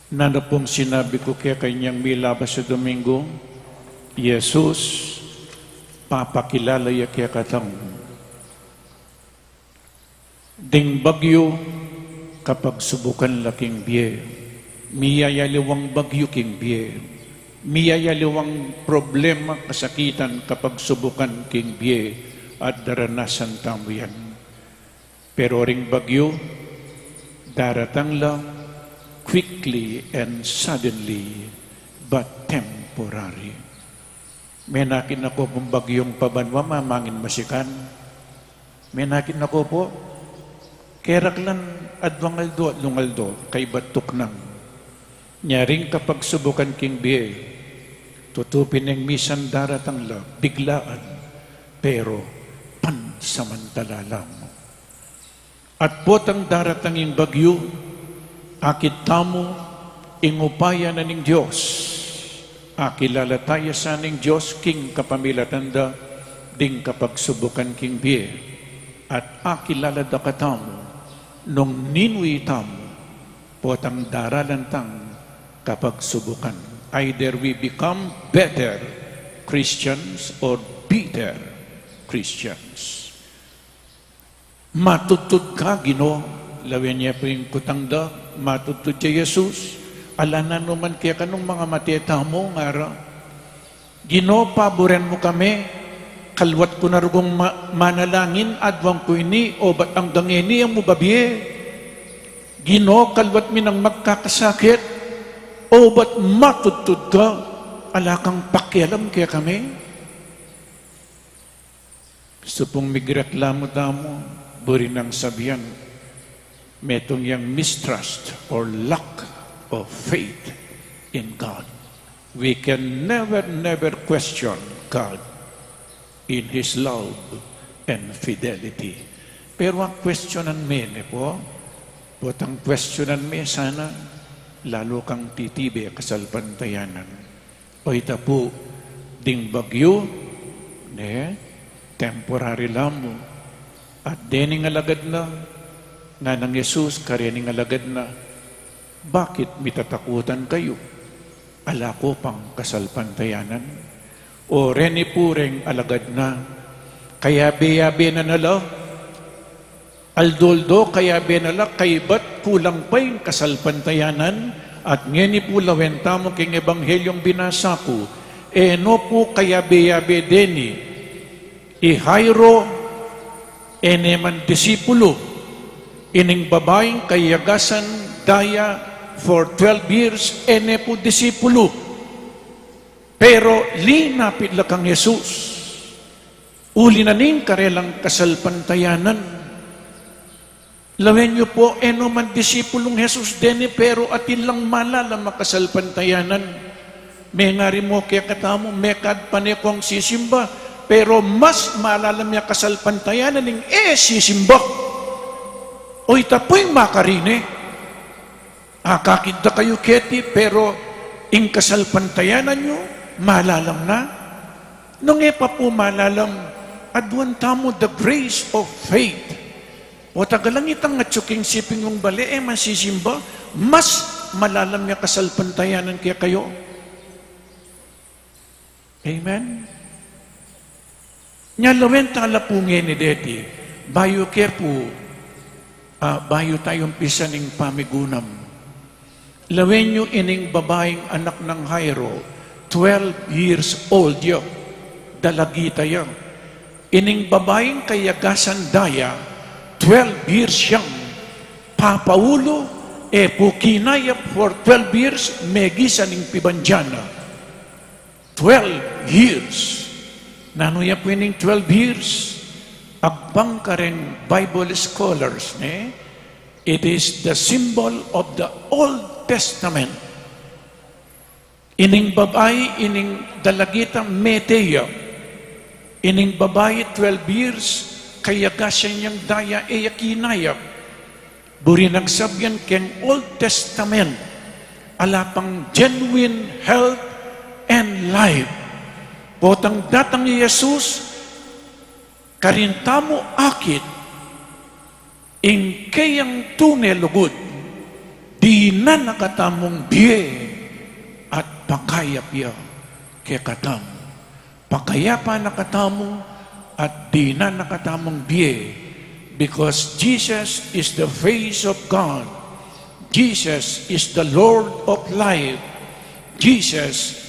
Nano pong sinabi ko kaya kanyang milabas sa Domingo, Jesus, papakilala ya kaya katang. Ding bagyo, kapag subukan laking biye, miyayaliwang bagyo king biye, miyayaliwang problema, kasakitan kapag subukan king biye, at daranasan tamo yan. Pero ring bagyo, daratang lang, quickly and suddenly, but temporary. May nakin ako pong bagyong pabanwa, mamangin masikan. May nakin ako po, keraklan adwang aldo at lungaldo, kay batok nang. Nyaring kapag subukan king biye, tutupin ng misan daratang la, biglaan, pero pansamantala lang. At potang daratanging bagyo, akit tamo, ingupaya na ning Diyos. Akilalataya sa ning Diyos, king kapamilatanda, ding kapagsubukan king biye. At akilalada ka tamo, nung ninui tamo, potang daralantang kapagsubukan. Either we become better Christians or bitter Christians. Matutod ka, Ginoo. Lawin niya po yung kutangda, matutod siya Jesus. Ala na naman kaya kanong mga mateta mo, ngara. Ginoo, paboren mo kami. Kalwat ko na rugong manalangin, adwang ko ini, o ba't ang dangeni ang mubabiye? Ginoo, kalwat mi nang magkakasakit, o ba't matutod ka? Ala kang pakialam kaya kami. Gusto pong migreklamo tamo, buri ng sabihan, metong yang mistrust or lack of faith in God. We can never question God in His love and fidelity. Pero ang questionan me po, potang questionan me sana, lalo kang titibe kasalpantayanan. O ita po, ding bagyo, temporary lamo, at dening alagad na, nga ng Yesus, karyaning alagad na, bakit mitatakutan kayo? Ala ko pang kasalpantayanan. O reni pureng alagad na, kaya beyabe na nala, aldoldo kaya benala, kaybat kulang pa yung kasalpantayanan, at ngeni po lawenta mo king ebanghelyong binasa ko, no po kaya beyabe deni, ihayro, eneman disipulo, ining babaeng kayagasan daya for 12 years, ene po disipulo. Pero linapit lang kang Jesus. Uli na ning karelang kasalpantayanan. Lawen niyo po, eno man disipulong Jesus dene, pero atin lang malala makasalpantayanan. May nga rin mo kaya katamo, mekad pa niya kong sisimba, pero mas maalala niya kasalpantayanan ng sisimba. O itapoy makarine. Kakita kayo keti, pero ing kasalpantayanan nyo, malalam na. Nung pa po malalam, adwan tamo the grace of faith. O tagalang itang atsuking siping yung bali, masisimba, mas malalam niya kasalpantayanan kaya kayo. Amen? Nyalawen tala po ni deti, bayo kaya po, bayo tayong pisa ng pamigunam. Lawen nyo ining babaeng anak ng Jairo, 12 years old yo, dalagita yo. Ining babaeng kayagasan daya, 12 years siyang papaulo, pukinaya for 12 years, megisa ning pibanjana. 12 years. Nanuya po ining 12 years, agbang ka rin Bible scholars, it is the symbol of the Old Testament. Ining babae, ining dalagita Meteya, ining babae 12 years, kaya gasya niyang daya kinaya. Buri nagsabyan ken Old Testament, alapang genuine health and life. Potang datang ni Jesus, karintamo akit, ing kayang tunelugod, di na nakatamong biye, at pakayap ya kaya katam. Pakayapa nakatamo, at di na nakatamong biye, because Jesus is the face of God. Jesus is the Lord of life. Jesus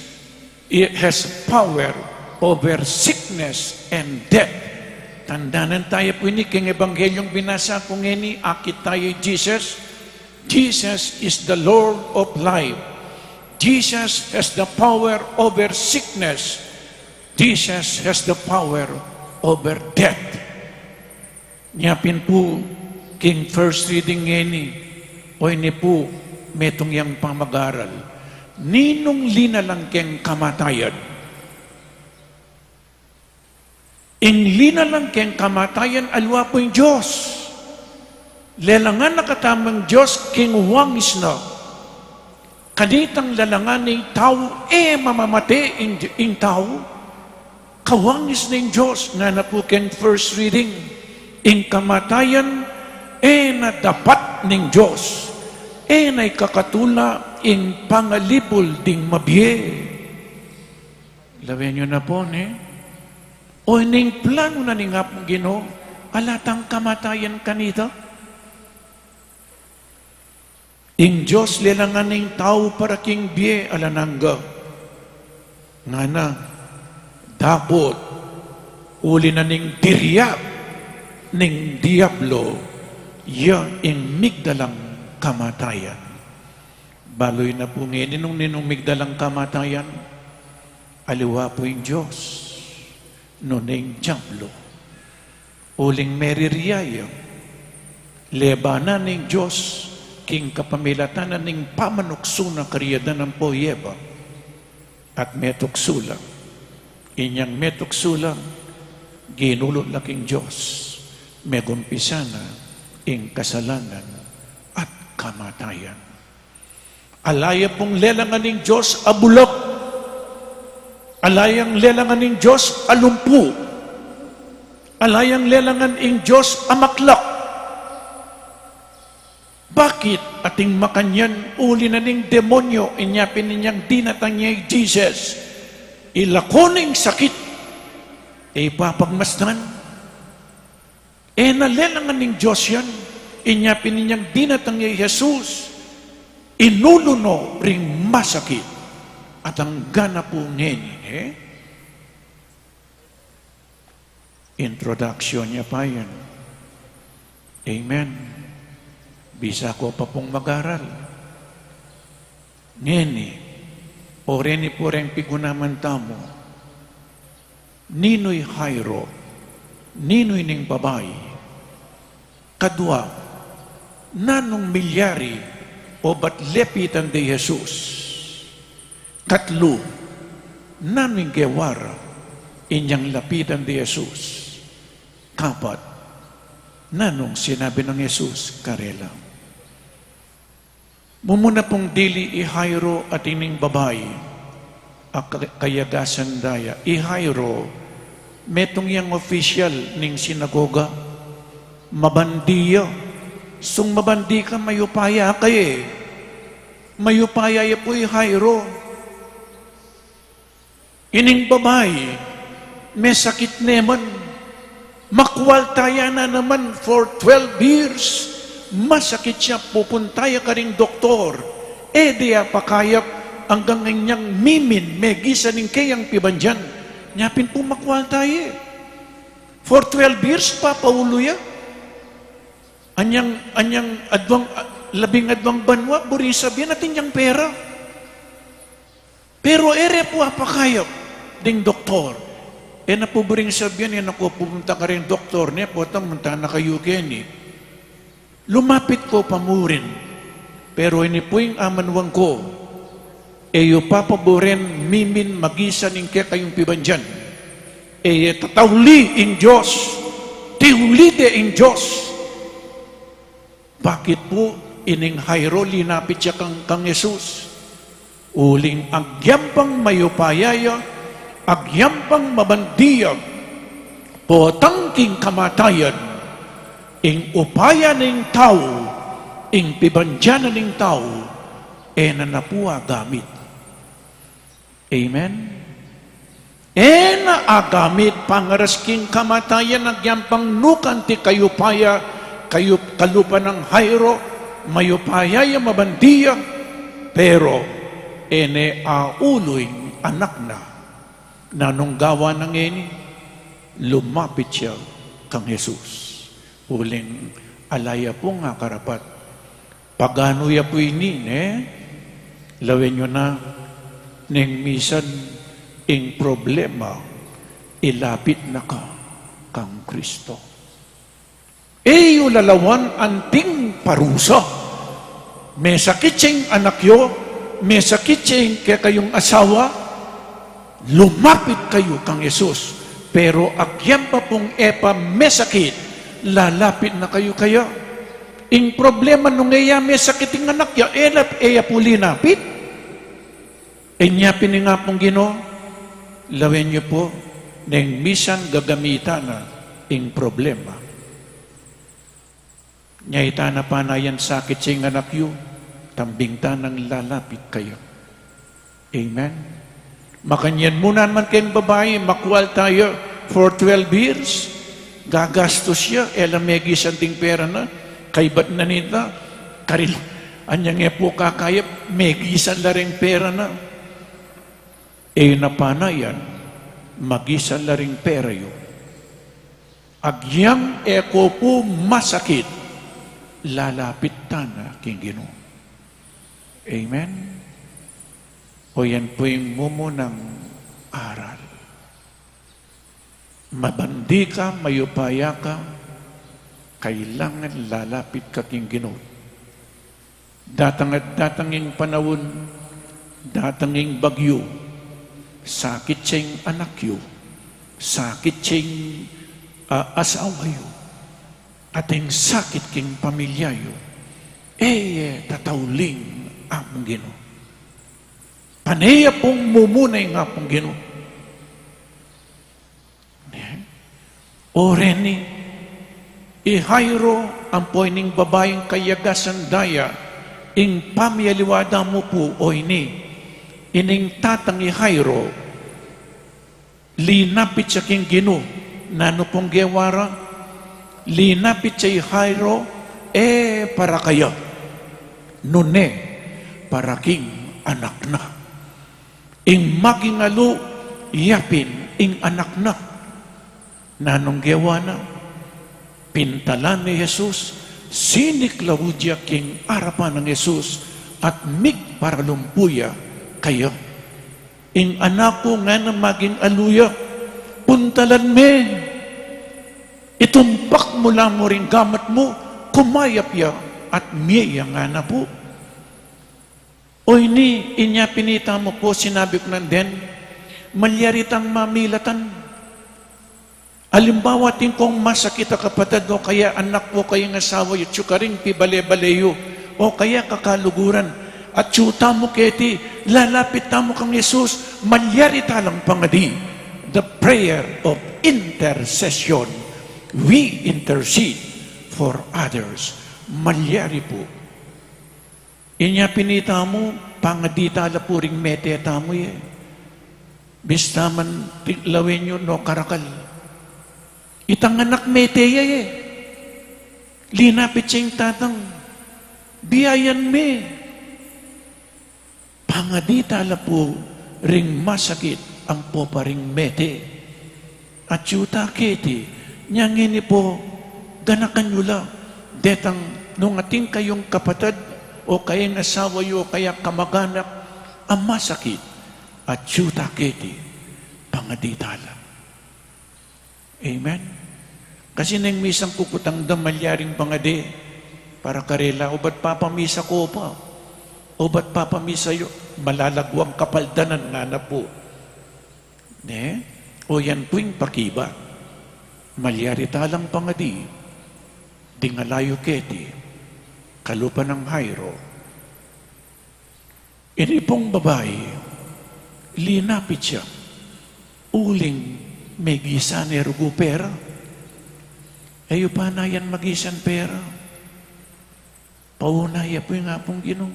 has power over sickness and death. Tandanan tayo po ini king ebanghelyong binasa kung ini akit tayo Jesus. Jesus is the Lord of life. Jesus has the power over sickness. Jesus has the power over death. Nyapin po king first reading ini o ini po metong yang pamag-aral. Ninong linalang keng kamatayan. In linalang keng kamatayan, alwa po yung Diyos. lelangan nakatamang Diyos, king wangis na, kanitang lalangan ng tao, mamamate in tao, kawangis ng Diyos, nga na po ken first reading, in kamatayan, na dapat ng Diyos, na'y kakatula, in pangalibol ding mabye. Lawen nyo na po, o ining plano na ning hapong Ginoo, alatang kamatayan kanito, ing Diyos lelangan ng tao para king biye alanangga. Nga na, dapat, uli na ning diryak ning diablo, ing migdalang kamatayan. Baloy na po ngayon, ninong migdalang kamatayan, aliwa po yung Diyos, nuning diablo. Uling meririyaya, lebanan ng Diyos, king kapamilatanan ng pamanukso na kariyada ng poyeba at metuksulang. Inyang metuksulang, ginulot laking Diyos, megumpisa na ing kasalanan at kamatayan. Alaya pong lelangan ng Diyos abulok, alayang lelangan ng Diyos alumpu, alayang lelangan ng Diyos amaklak. Bakit ating makanyan uli na ning demonyo inyapin ninyang dinatang niya Jesus? Ilakoning sakit, ipapagmasdan. Nalelangan ning Diyos yan, inyapin ninyang dinatang niya Jesus, inuluno ring masakit. At ang gana po ngayon, introduction niya pa yan. Amen. Bisa ko pa pong mag-aral. Ngeni, oreni po rin pigunaman tamo, nino'y Jairo, nino'y ning babay, kadwa, nanong milyari o ba't lepitan de Jesus, katlo, nanong gewara, inyang lapitan de Jesus, kapat, nanong sinabi ng Jesus, karela. Mumuna pong dili i-Jairo at ining babay, kayagasan daya. I-Jairo, metong yang official ning sinagoga, mabandiya. Sung mabandi ka, mayupaya kaye. Mayupaya ya po i-Jairo. Ining babay, may sakit naman. Makwal tayo na naman for 12 years. Masakit siya, pupuntaya ka ring doktor. Diya pakayap hanggang nganyang mimin, megisa ning kayang pibandyan. Nyapin po makwal tayo. For 12 years pa, pauluya. Anyang adwang, labing adwang banwa, buri sabihin natin yung pera. Pero ere po apakayap ding doktor. Na po buring sabihin, ako pupunta ka rin doktor, po tang munta na kayo keni. Lumapit ko pamurin, pero ini po yung amanwang ko, yung papaboren mimin magisa ning kaya kayong pibandyan, tatawli in Diyos, tiulide in Diyos. Bakit po ining Jairo linapit siya kang Jesus? Uling agyampang mayupayaya, agyampang mabandiyag, potangking kamatayan, ing upaya ng tao, ing pibandyanan ng tao, nanapuwa gamit. Amen? Na agamit pangarasking kamatayan, agyampang nukanti kayupaya, kayo kalupa ng Jairo, mayupaya yung mabandiya, pero auloy anak na, nanong gawa ng lumapit siya kang Jesus. Uling alaya po nga karapat. Pagano ya po ini, lawin nyo na, ning misan, ing problema, ilapit na ka kang Kristo. Lalawan anting parusa. May sakit siyang anak yo, may sakit siyang kaya kayong asawa, lumapit kayo kang Jesus. Pero agyan pa pong may sakit, lalapit na kayo kaya. ing problema nung iya may sakit ng anak ya, eya po linapit. Inya piningapong Ginoo, lawin niyo po, neng misan gagamitan na ing problema. Nyayta na pa na yan sakit sing anak yu, tambing tanang lalapit kayo. Amen. Makanyan muna man kayong babae, makuwal tayo for 12 years. Gagastos siya, elamegi santing pera na, kaibat na nita, karil, anyang po kakayap, megisan na rin pera na. Na pa na yan, magisan na rin pera yun. Agyang eko po masakit, lalapit na king Ginoo. Amen. O yan po yung mumunang aral. Mabandi ka, mayupaya ka, kailangan lalapit ka king Ginoo. Datanging panahon, datanging bagyo, sakit siyang anak yu, sakit siyang asawa yu, ating sakit king pamilya yu, tatauling ang Ginoo. Paneya pong mumunay nga pong Ginoo. O reni, ihayro ang poining babayang kayagasan daya, ing pamiyaliwada mo po o ini, ining tatang ihayro, linapit sa king Ginoo, nano pong gewara, linapit sa ihayro, para kayo, nune, para king anak na. Ing magingalo, yapin, ing anak na, nanong gewana, pintalan ni Jesus, siniklawudya king arapan ng Jesus, at mig para lumpuya kayo. Ing anak ko nga na maging aluya, puntalan me, itumpak mo lang mo rin gamat mo, kumayap ya, at miya nga na po. O ini, inya pinita mo po, sinabi ko nanden, malyaritang mamilatan. Alimbawa, kung masakit ang kapatid o kaya anak mo kayong asawa yu, tsukaring pibale-baleyo, o kaya kakaluguran, at tsuta mo keti, lalapit mo kang Jesus, malyarita lang pangadi. The prayer of intercession. We intercede for others. Malyari po. Inya pinita mo, pangadita la po ring meteta mo ye. Bistaman lawin nyo no karakal. Itang anak meteya ye. Linapit siyang tatang. Biyayan me. Pangadita la po ring masakit ang po pa ring mete. At yuta keti, nyangini po, ganakan nyo la. Detang nung ating kayong kapatid, o kayang asawa yo, o kaya kamag-anak, ang masakit at yuta keti, pangadita lang. Amen? Kasi nang misang kukutang damalyaring pangadi, para karela, o ba't papamisa ko pa? O ba't papamisa yo? Malalagwang kapaldanan nga na po. O yan po'ing pakiba. Malyarita lang pangadi, dingalayo keti, kalupa ng hayro. Ini pong babae, linapit siya, uling may gisa ni rugo pera. Ayo pa na yan magisan pera. Paunaya po yung nga pong Ginoo.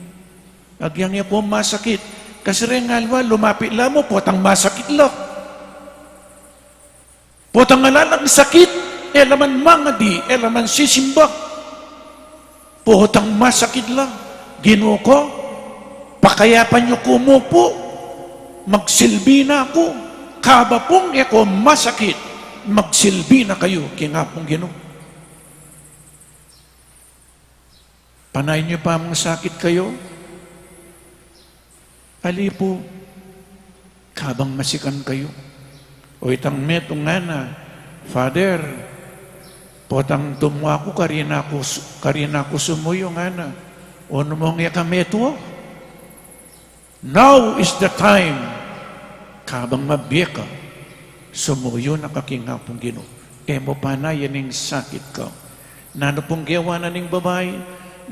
Agyang niya po masakit. Kasi rin alwa, lumapit lang mo, potang masakit lang. Potang alalang sakit, elaman mangadi, elaman sisimba. Potang masakit lang. Ginoo ko, pakayapan niyo kumupo, magsilbi na ako. Kaba pong ako masakit, magsilbi na kayo, kingapong Ginoo. Panay niyo pa mga sakit kayo, ali po, kabang masikan kayo. O itang metong nga na, Father, potang tumwa ko, karina ko sumuyo nga na. O namang yakameto, now is the time, kabang mabiyaka, sumuyo na kakingapong Ginoo. Mo pa na yan yung sakit ka. Nano pong gawa na ning babae,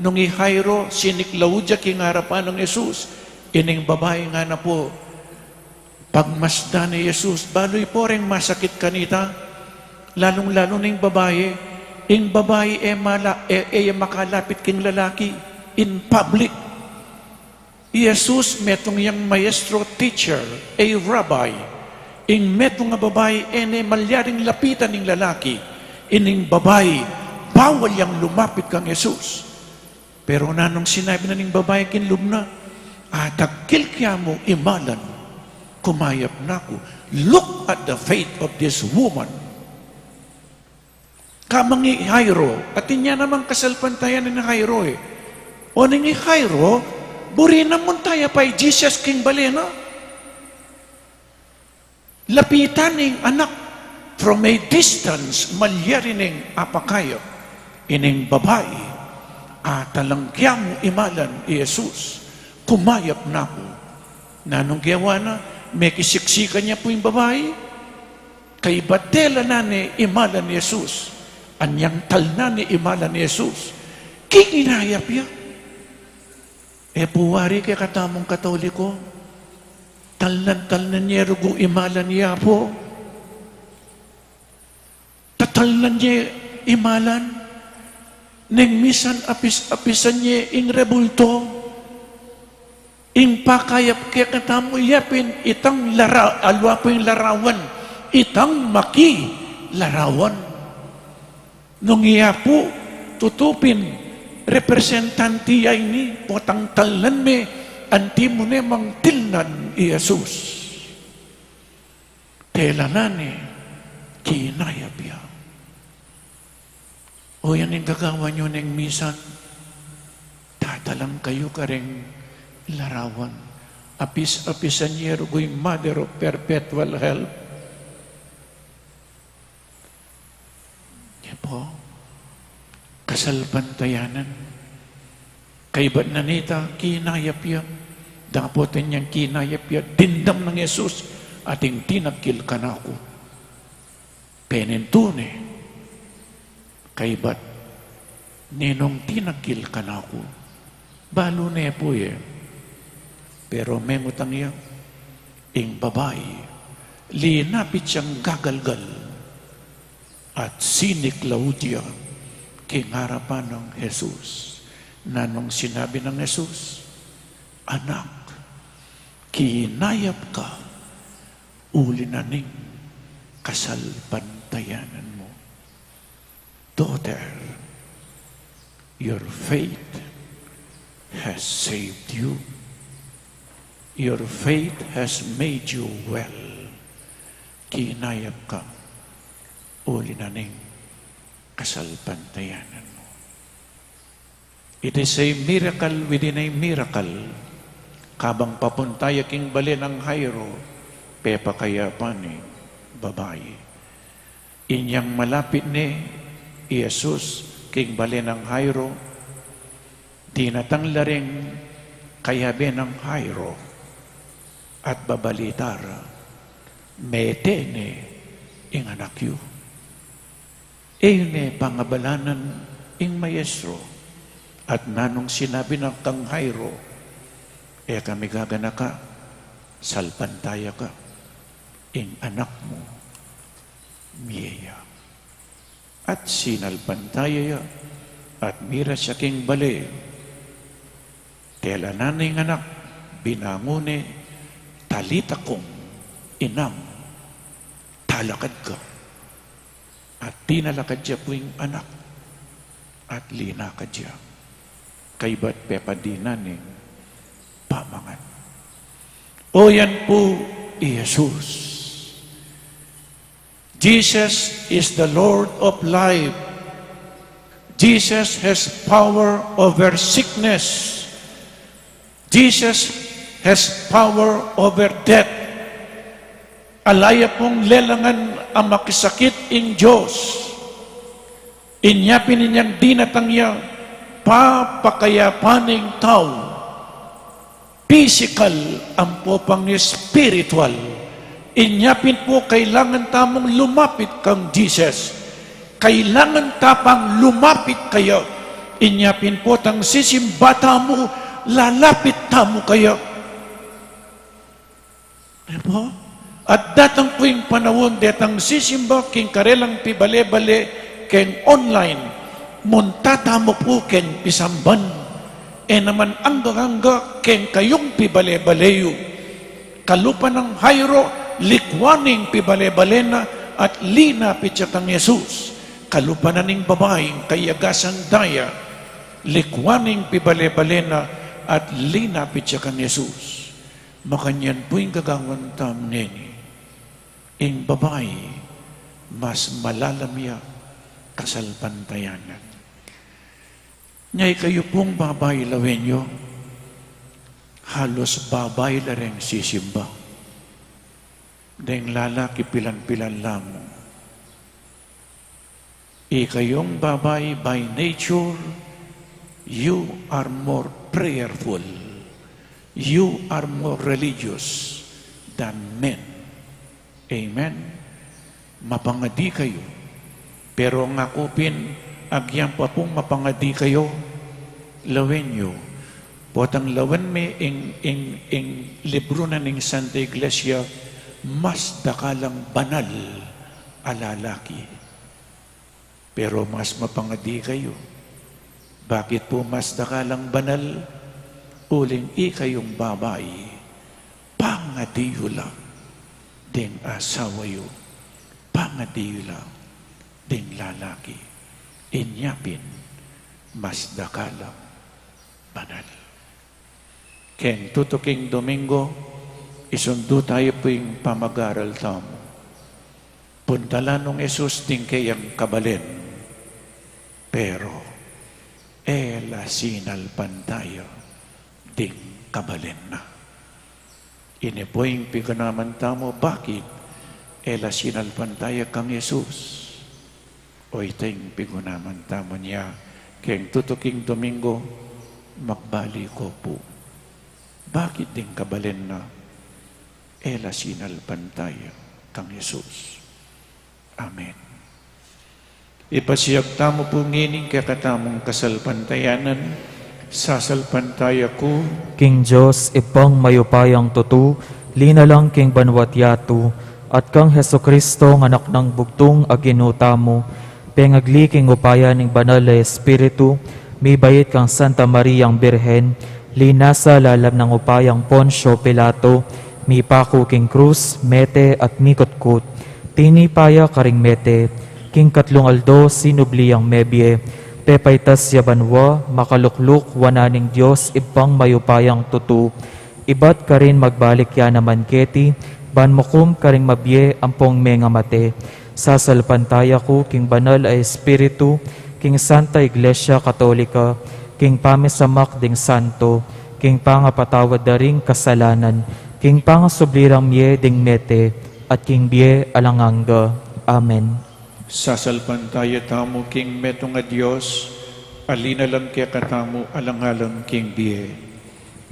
nung ihairo, siniklaudya king harapan ng Jesus, ining babae nga na po, pagmasda ni Jesus, baloy po rin masakit kanita, lalong-lalo ning babae, ing babae makalapit king lalaki in public. Jesus metong yang maestro teacher, a rabbi, ing metong nga babae malyaring lapitan ning lalaki, ining babae, bawal yang lumapit kang Jesus. Pero nanong sinabi na ning babae kinlubna, takil kya mo imalan, kumayap na ko. Look at the faith of this woman. Kamangi Jairo, at inya naman kasalpantayan ni Jairo eh. O ning Jairo, burina mo tayo pa Jesus king balena. Lapitan ning anak from a distance, malyari ning apakayo, ining babae, talangkya mo imalan Jesus, kumayap na ko. Nanong gawa na, may kisiksikan niya po yung babae, kay batela na ni imalan ni Jesus, anyang tal na ni imalan ni Jesus, kinginayap ya. Puwari kay katamong Katoliko, talnan niya rugo imalan niya po, tatalnan niya imalan, neng misan apisan niya ing rebulto, ing pakayap kaya katamo yapin, itang alwa po yung larawan, itang maki larawan. Nung iya po, tutupin, representanti ay ni, potang talan me, anti mo ne mang tilnan i Jesus. Tela na ni, kinayap ya. O yan yung gagawa nyo ng misan, tatalang kayo ka rin larawan. Apis-apisan niya rugoy Mother of Perpetual Help. Yan po, kasalpantayanan. Kay ba't nanita, kinayap yan. Dapotin niyang kinayap yan. Dindam ng Jesus, ating tinagkil ka na ako. Penentune. Kay ba't ninong tinagkil ka na ako. Balo na po eh. Pero memutang yan, ing babae, linapit siyang gagalgal at siniklaw diya kingarapan ng Jesus. Nanong sinabi ng Jesus, anak, kinayap ka, uli na ning kasalpantayanan mo. Daughter, your faith has saved you. Your faith has made you well. Kinayap ka, uli na ning kasalpantayanan mo. It is a miracle within a miracle. Kabang papuntaya king bali ng Jairo, pepa kaya pa ni babae. Inyang malapit ni Jesus king bali ng Jairo, dinatang laring kayabi ng Jairo at babalitara, mete ni ing anak yu. Ne pangabalanan ing maestro at nanong sinabi ng kang Jairo, kami gagana ka, salpantaya ka, ing anak mo, miya. At sinalpantaya at mira siya king bali. Tela nanay ng anak, binangune, talita kong inang, talakad ka. At tinalakad siya po yung anak, at linakad siya. Kay ba't pepadinan pamangan. O yan po, Jesus. Jesus is the Lord of life. Jesus has power over sickness. Jesus has power over death. Alaya pong lelangan ang makisakit ing Diyos. Inyapin ninyang dinatangya papakayapaning tao. Physical ang popang ni spiritual. Inyapin po kailangan tamong lumapit kang Jesus. Kailangan tapang lumapit kayo. Inyapin po tang sisimbata mo, lalapit tamo kayo. Diba? At datang po yung panahon, datang sisimba, king karelang pibale-bale, king online, muntata mo po king pisamban. E naman ang gagangga, king kayong pibale-baleyo. Kalupa ng hayro, likwaning pibale-balena, at linapit siya kang Yesus. Kalupa na ning babaeng kayagasan daya, likwaning pibale-balena, at linapit siya kang Yesus. Makanyan po yung gagawang tam nini. Ing babae, mas malalamya kasalpantayanan. Nyay kayo pong babae lawenyo, halos babae la rin sisimba. Dahil lalaki pilan-pilan lamang. Ikayong babae by nature, you are more prayerful. You are more religious than men. Amen? Mapangadi kayo. Pero ngakupin, agyan pa pong mapangadi kayo, lawen nyo. Potang lawan me ing libro na ning Santa Iglesia, mas dakalang banal alalaki. Pero mas mapangadi kayo. Bakit po mas dakalang banal? Uling ikayong babae, pangadiyo lang ding asawayo, pangadiyo lang ding lalaki. Inyapin, mas dakalang banal. Ken tutuking Domingo, isundo tayo po yung pamag-aral tamo. Puntala nung Jesus ding kayang kabalen. Pero, sinalpan tayo ding kabalen na. Ini po yung piganaman tamo, bakit? Sinalpan tayo kang Jesus. O ito yung pigunaman tamo niya, kayang tutuking Domingo, magbali ko po. Bakit ding kabalen na? Sinalpan tayo kang Jesus. Amen. Ipasiyag tamo po ngining kakatamong kasalpantayanan, sasalpantaya ko, King Diyos, ipang mayupayang tutu, linalang king banwat yatu, at kang Heso Kristo, anak ng bugtong aginuta mo, pengagli king upaya ning banal na Espiritu, may bayit kang Santa Mariang Birhen, linasa lalam ng upayang Poncio Pilato, may pako king krus, mete at mikutkut, tinipaya karing mete, king katlong aldo sinubliyang mebye, pepaitas yabanwa, makalukluk, wananing Diyos, ibang mayupayang tutu, ibat ka rin magbalik ya naman keti, banmukum ka rin mabye, ampong menga mate, sasalpantaya ko, king banal ay Espiritu, king Santa Iglesia Katolika, king pamisamak ding santo, king pangapatawad daring kasalanan, king pangasublirang mye ding mete, at king bie alanganga. Amen. sasalpantaya tamo king metong a Diyos, alina lang kaya katamo alangalang king biye.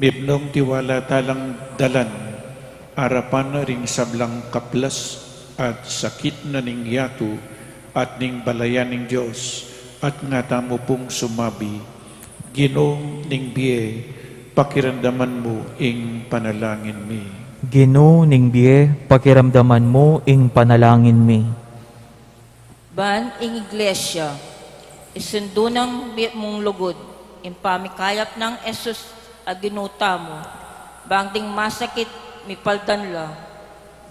Bibnong tiwala talang dalan, arapan na ring sablang kaplas, at sakit na ning yatu, at ning balayan ning Diyos, at nga tamo pong sumabi, Ginong ning biye, pakiramdaman mo ing panalangin mi. Gino ning bie, pakiramdaman mo ing panalangin mi. Ban ing iglesia, isundo ng mong lugod, impamikayap ng Jesus aginuta mo, bang ding masakit mi paldan la,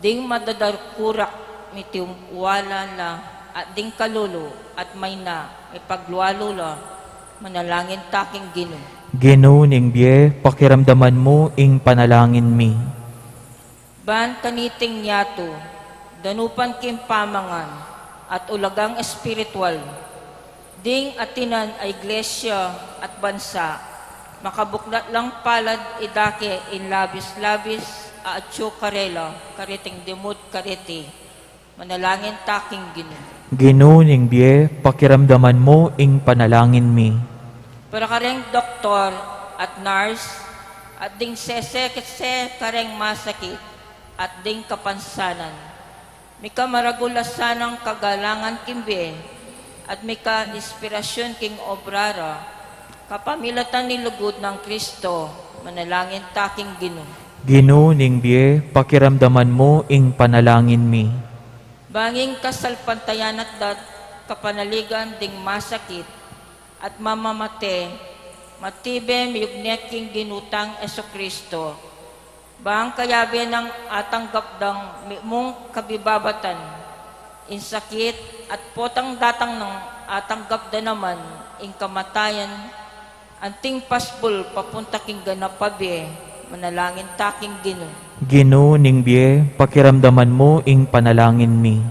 ding madadarkurak mi tiwala la, at ding kalulo at may na ipagluwalo la, manalangin taking Gino. Gino ning bie, pakiramdaman mo ing panalangin mi. Ban kaniting yato, danupan kim pamangan, at ulagang espiritual, ding atinan ay iglesia at bansa, makabuklat lang palad idake in labis-labis, aatyo karela, kariting demut kariti, manalangin taking Gino. Gino ning bie, pakiramdaman mo ing panalangin mi. Para kareng doktor at nurse, at ding seseketse kareng masakit, at ding kapansanan. Mika maragulasan ng kagalangan kimbe, at may ka-inspirasyon king obrara, kapamilatan ni lugod ng Kristo, manalangin taking Ginoo. Ginoo ning biye, pakiramdaman mo ing panalangin mi. Banging kasalpantayan at kapanaligan ding masakit at mamamate, matibe miyugnet king ginutang Eso Kristo. Bang kayabi ng atang gapdang mong kabibabatan, insakit at potang datang ng atang gapda naman, ing kamatayan, anting pasbol papunta king ganapabi, manalangin taking Ginoo. Ginoo ning biye, pakiramdaman mo ing panalangin mi.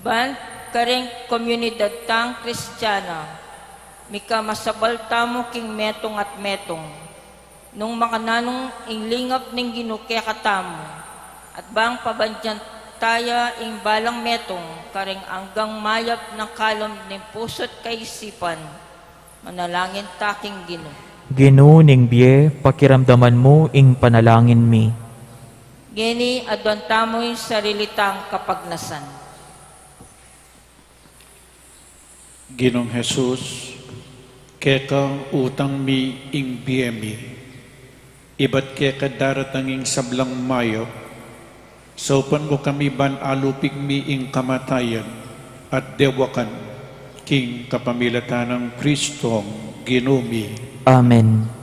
Ban karing komunidad tang Kristiyana, mika masabal tamo king metong at metong, nung makananong inglingap ning Ginoo kaya katamo, at bang pabandyan taya ing balang metong, karing anggang mayap ng kalom ng puso't kaisipan, manalangin taking Ginoo. Ginoo ning biye, pakiramdaman mo ing panalangin mi. Geni adwan tamo'y sarilitang kapagnasan. Ginong Jesus, keka utang mi ing biyemi, iba't keka daratanging sablang mayo, saupan mo kami ban alupig mi ing kamatayan, at dewakan, king kapamilatan ng Kristong Ginumi. Amen.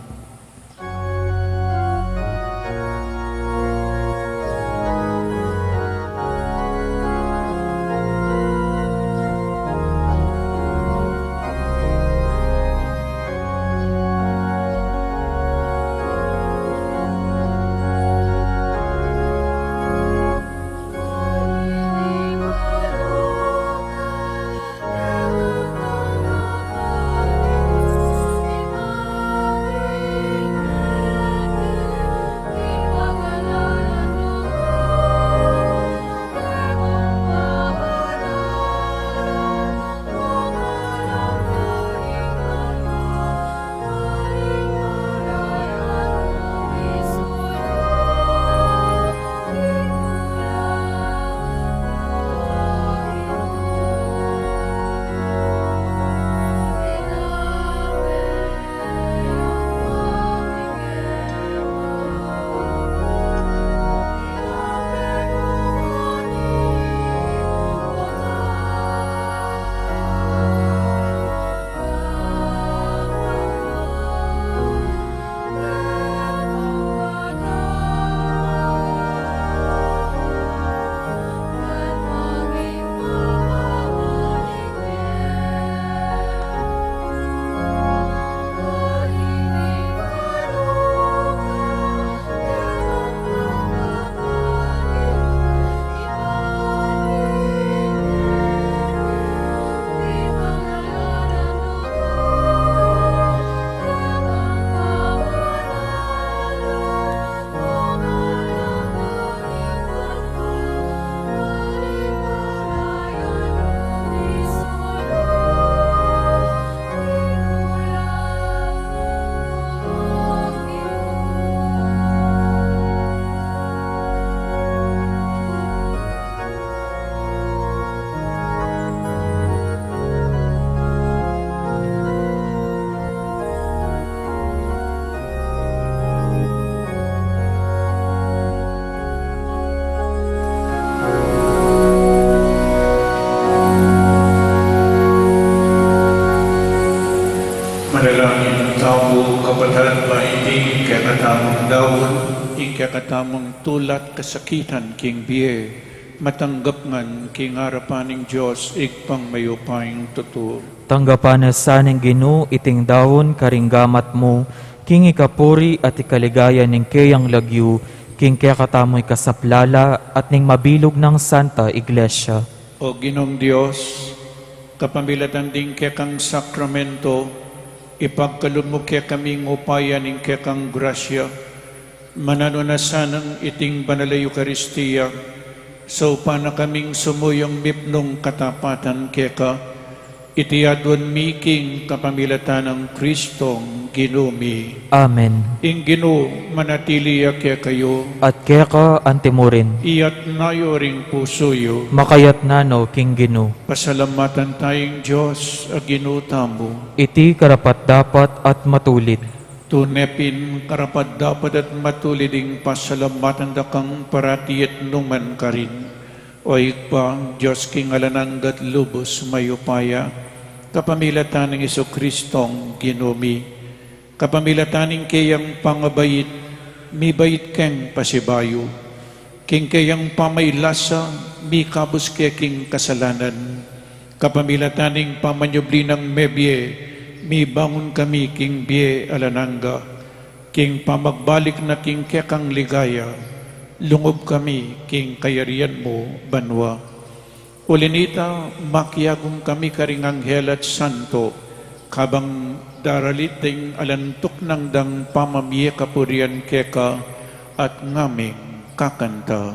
kapataran maiting kakatamong daon, ing kakatamong tulat kasakitan king biye, matanggap ngan king harapaning Diyos, igpang mayupayang totoo. Tanggapan na saning Ginoo iting dawon karinggamat mo, king ikapuri at ikaligaya ning kayang lagyu, king kaya katamoy kasaplala at ning mabilog ng Santa Iglesia. O Ginong Diyos, kapamilatan din kaya kang sakramento, ipagkalun mo kaya kaming upaya ning kaya kang grasya, manano na sanang iting banal na Eucharistia, so pa na kaming sumuyong mipnong katapatan kaya ka, iti adwan miking kapamilatan ng Kristong ginumi. Amen. Ing Ginoo manatili kaya kayo, At kaya ka antimurin, iyat nayo ring pusoyo, makayat nano king Ginoo. pasalamatan tayong Diyos a ginutamo, Iti karapat dapat at matulid. tunepin karapat dapat at matuliding pasalamatan dakang paratiet numan karin. Oik pa, Diyos king alananggat lubos mayupaya, kapamilatan ng Iso Kristong ginumi, kapamilatan ng kayang pangabayit, mibait keng pasibayo, king kayang pamaylasa, mi kabus kaya king kasalanan, kapamilatan ng pamanyubli ng mebye, mi bangon kami king biye alananga, king pamagbalik na king kekang ligaya, lungob kami king kayarian mo banwa. Ulinita, makyagum kami karing anghel at santo, kabang daraliting alantok ng dang pamamiye kapurian keka at ngaming kakanta.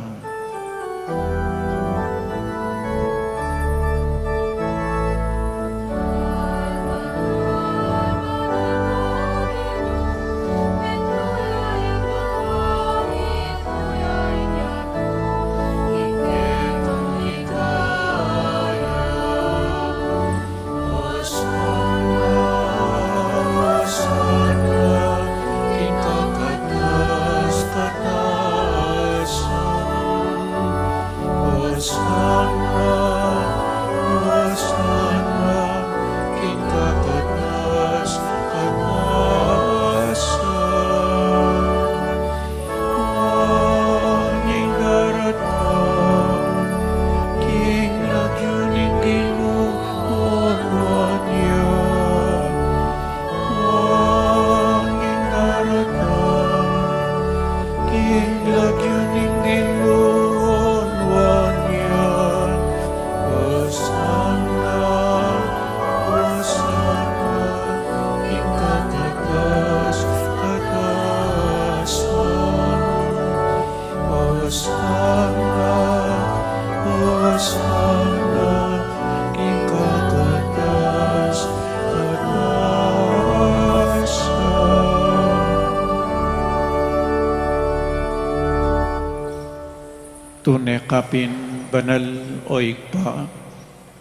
Tunekapin banal oik pa,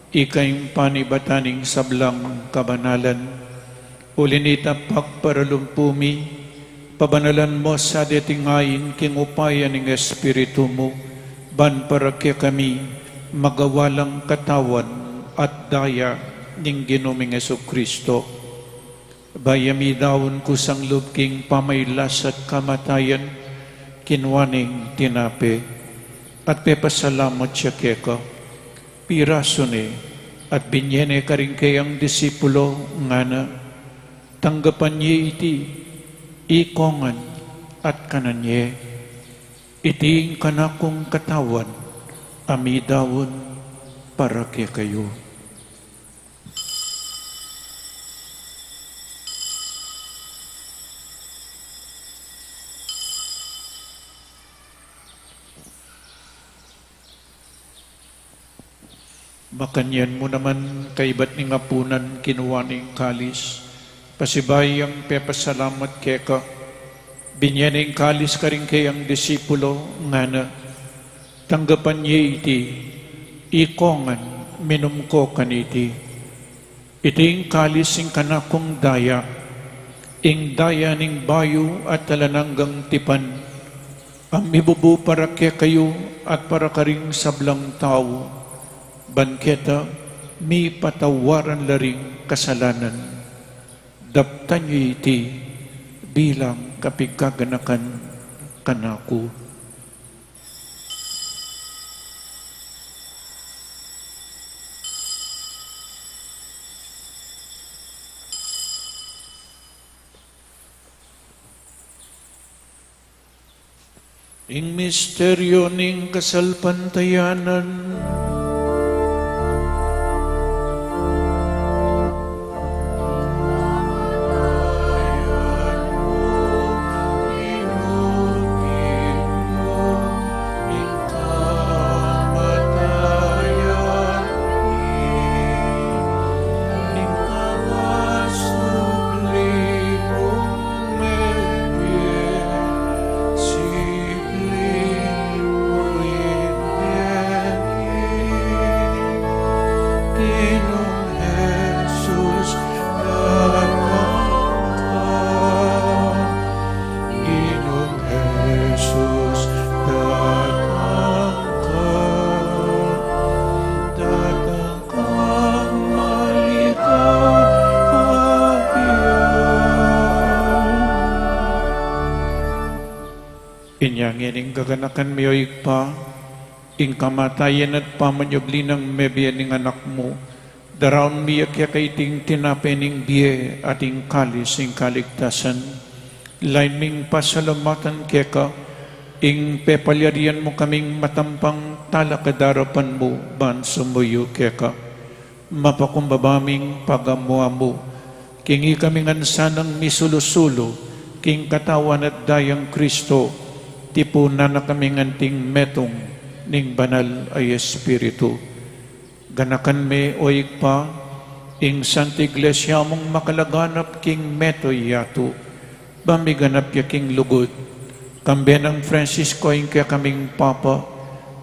ikayong panibataning sablang kabanalan, ulinita pagparalumpumi, pabanalan mo sa detingayin king upaya ng Espiritu mo, ban para kaya kami magawalang katawan at daya ng Ginoming Jesucristo. Bayami daon kusang lubking pamaylas at kamatayan, kinwaning tinape, at pepasalamat siya keka, piraso ni, at binyene ka rin kayang disipulo nga na, tanggapan niya iti, ikongan at kananye, itiing kanakong katawan, amidawon para kaya kayo. Makanyan mo naman kaibat ni ngapunan kinuha ng kalis. Pasibayang pepasalamat keka. Binyan ng kalis ka rin kayang disipulo nga na. Tanggapan niya iti. Ikongan minum ko kaniti. Iting kalis ing kanakong daya. Ing daya ning bayo at talananggang tipan. Ang mibubu para kaya kayo at para karing sablang tao. Banketa, mi patawaran laring kasalanan. Daptan niyo iti bilang kapigkaganakan kanako. Ing misteryo ning kasalpantayanan, Yangining gaganakan mi oy pa, ing kamatayan at pamanyabli ng mebiya ning anak mo, daraon mi kaya kaiting tinapening biye ating kalis ing kaligtasan. Lain ming pasalamatan kaya ka, ing pepalyarian mo kaming matampang talakadarapan mo, ban sumuyo kaya ka. Mapakumbabaming pagamuha mo, kingi kaming ansanang misulusulo, king katawan at dayang Kristo, tipuna na kaming anting metong, ning banal ay Espiritu. Ganakan me oig pa, ing Santa Iglesia mong makalaganap king metoy yato, bamiganap ya king lugod, kambian ng Francisco ing kaya kaming Papa,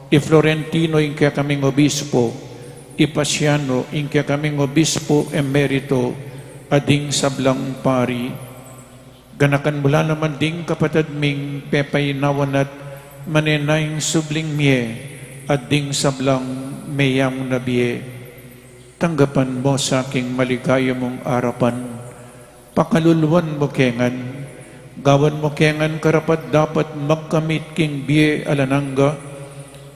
i Florentino ing kaya kaming Obispo, i Pasiano ing kaya kaming Obispo Emerito, ading sablang pari. Ganakan mula naman ding kapatid ming pepayinawan at manenayang subling miye at ding sablang mayang nabiye. Tanggapan mo sa aking maligaya mong arapan, pakaluluan mo kengan, gawan mo kengan karapat dapat magkamit king biye alanangga,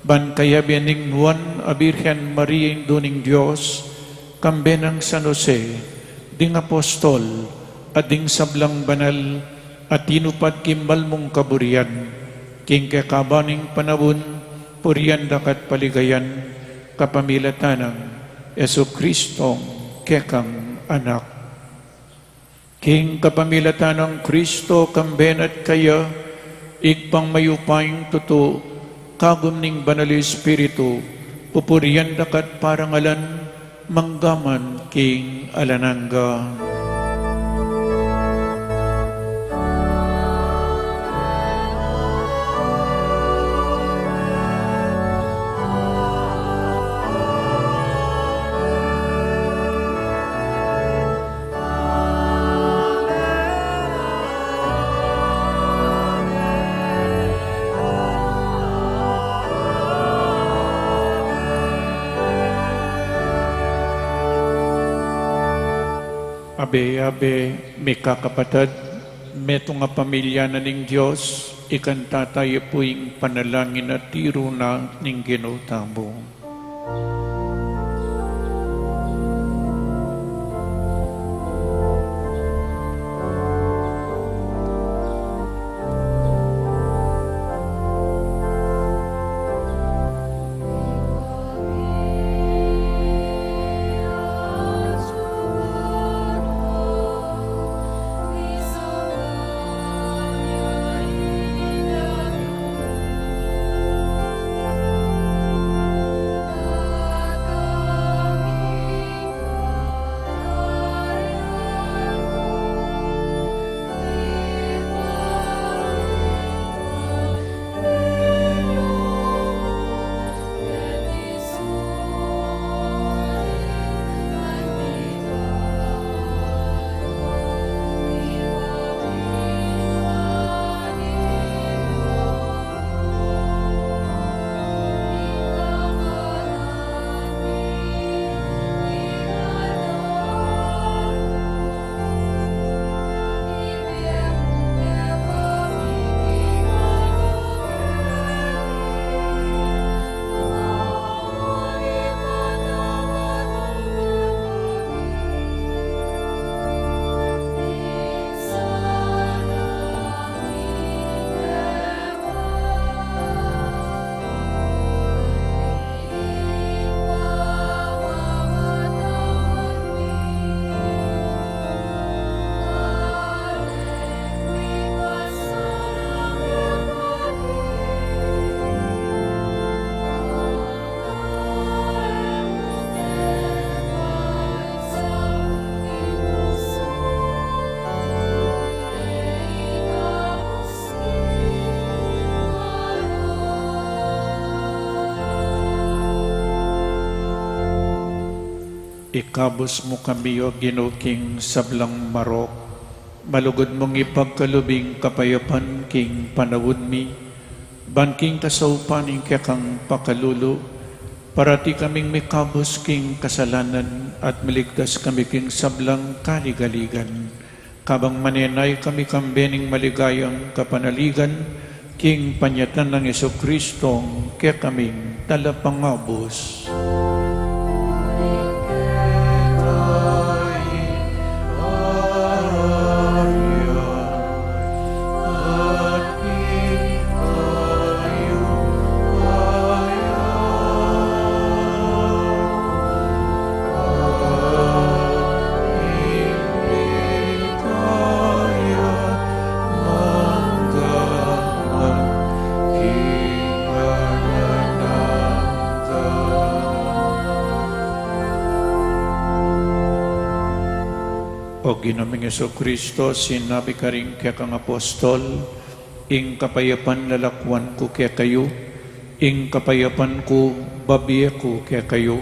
ban kaya biyaning Juan Abirhen Maria Induning Diyos, kambe ng San Jose, ding apostol, at ding sablang banal, at tinupad kimbal mong kaburian, king kakabaning panawon, purian dakat paligayan, kapamilatanang Yesu Kristong kekang anak. King kapamilatanang Kristo kamben at kaya, igpang mayupayang tuto, kagum ning banal Espiritu, pupurian dakat parangalan, manggaman king alanangga. Abe, may kakapatid, meto nga pamilya na ning Diyos, ikanta tayo po yung panalangin at tiro na ning ginutamo. Ikabos mo kami o ginuking sablang marok, malugod mong ipagkalubing kapayapan king panawod mi, banking kasaupan ing kakang pakalulo, parati kaming mikabos king kasalanan at miligtas kami king sablang kaligaligan, kabang manenay kami kambening maligayang kapanaligan, king panyatan ng Jesucristong kaya kaming talapangabos. O Ginoong Jesucristo, sinabi ka rin kaya kang apostol, ing kapayapan lalakwan ko kaya kayo, ing kapayapan ko babiya ko kaya kayo.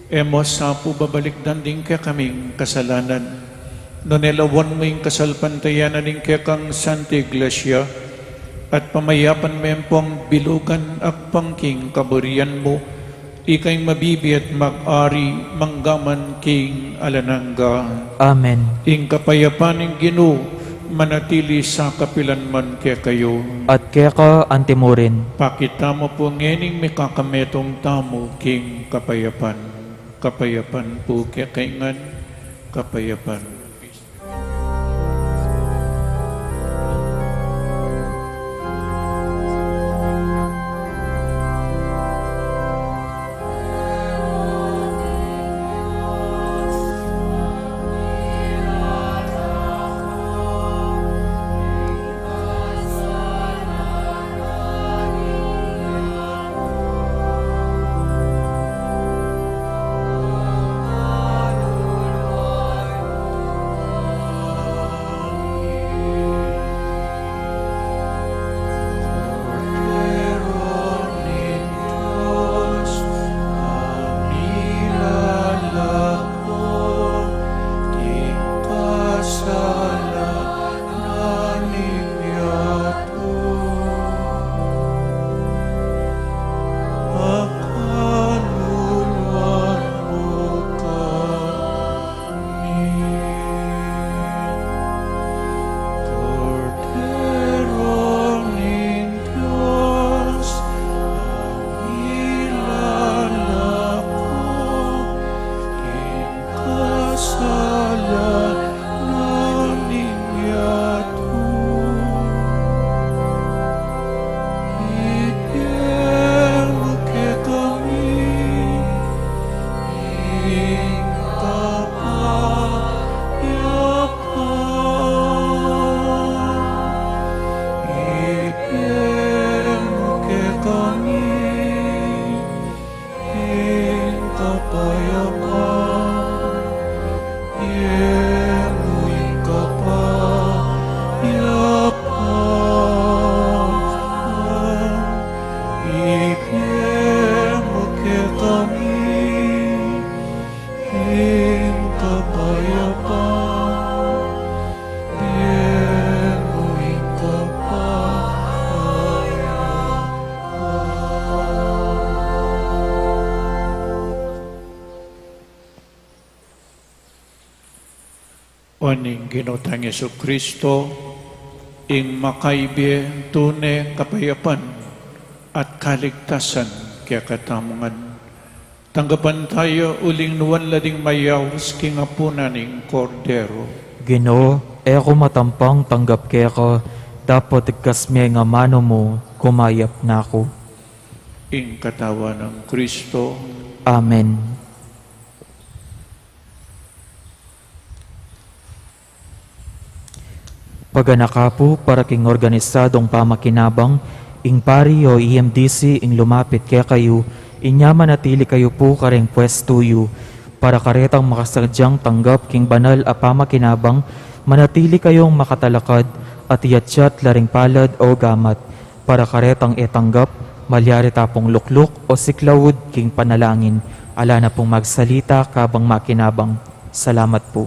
Emos sa po babalikdan din kaya kaming kasalanan. Nonelawan mo yung kasalpantayanan din kaya kang Santa Iglesia, at pamayapan mo yung pong bilugan at pangking kaburian mo, ikay mabibi at mag-ari manggaman king alanangga. Amen. Ing kapayapan ng Ginoo manatili sa kapilanman kaya kayo. At kaya ka antimurin. Pakita mo po ngening may kakametong tamo king kapayapan. Kapayapan po kaya kaingan, kapayapan. Oning Ginotang Jesucristo, ing makaibi tune kapayapan at kaligtasan kaya katamungan. Tanggapan tayo uling nuwan lading mayaws kingapunan ning kordero. Ginoo, ako matampang tanggap kaya ka, dapat ikasme nga mano mo, kumayap na ako. Ing katawa ng Kristo, Amen. Paganakapo para king organisadong pamakinabang, ing pari o EMDC ing lumapit kaya kayo, inya manatili kayo po kareng pwestuyo, para karetang makasadyang tanggap king banal a pamakinabang, manatili kayong makatalakad at iyatyat laring palad o gamat, para karetang etanggap, malyari tapong lukluk o siklawud king panalangin, ala na pong magsalita kabang makinabang. Salamat po.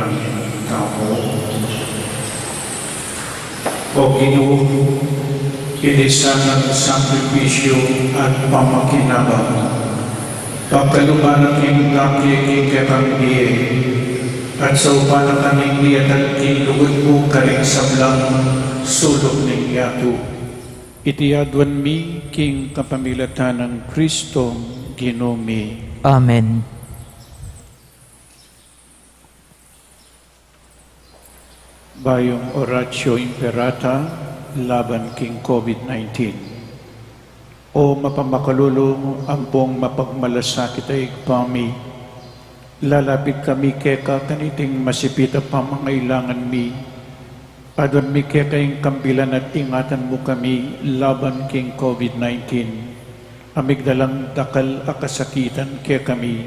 panalangin tamo. O Ginoo, inisanang sakripisyo at pamakinabang, pagkalubanan king daki kekang diye, at sa upana kaming niyatan king lugod mo karing sablang sulok ning yato. Itiyadwan mi king kapamilatan ng Kristong Ginoomi. Amen. Bayong Oratio Imperata laban king COVID-19. O mapamakalulong ampong mapagmalasakit ay pami, lalapit kami keka kaniting masipita pamangailangan mi, adon mi keka yung kambilan at ingatan mo kami laban king COVID-19. Amigdalang dakal akasakitan ke kami,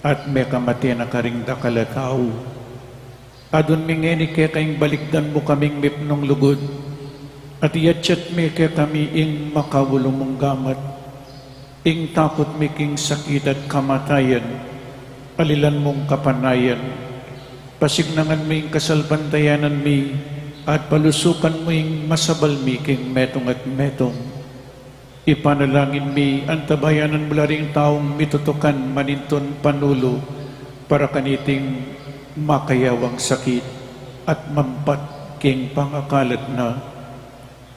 at may kamati na karing dakal at tao. Adon mingeni ke kayong balikdan mo kaming mipnong lugod, at iyatsyat mi ke kami ing makawulong mong gamat, ing takot mi king sakit at kamatayan, alilan mong kapanayan, pasignangan mo ing kasalbantayanan mi, at palusukan mo ing masabal mi king metong at metong. Ipanalangin mi, antabayanan mula ring taong mitutukan maninton panulo, para kaniting makayawang sakit at mampat king pangakalat na.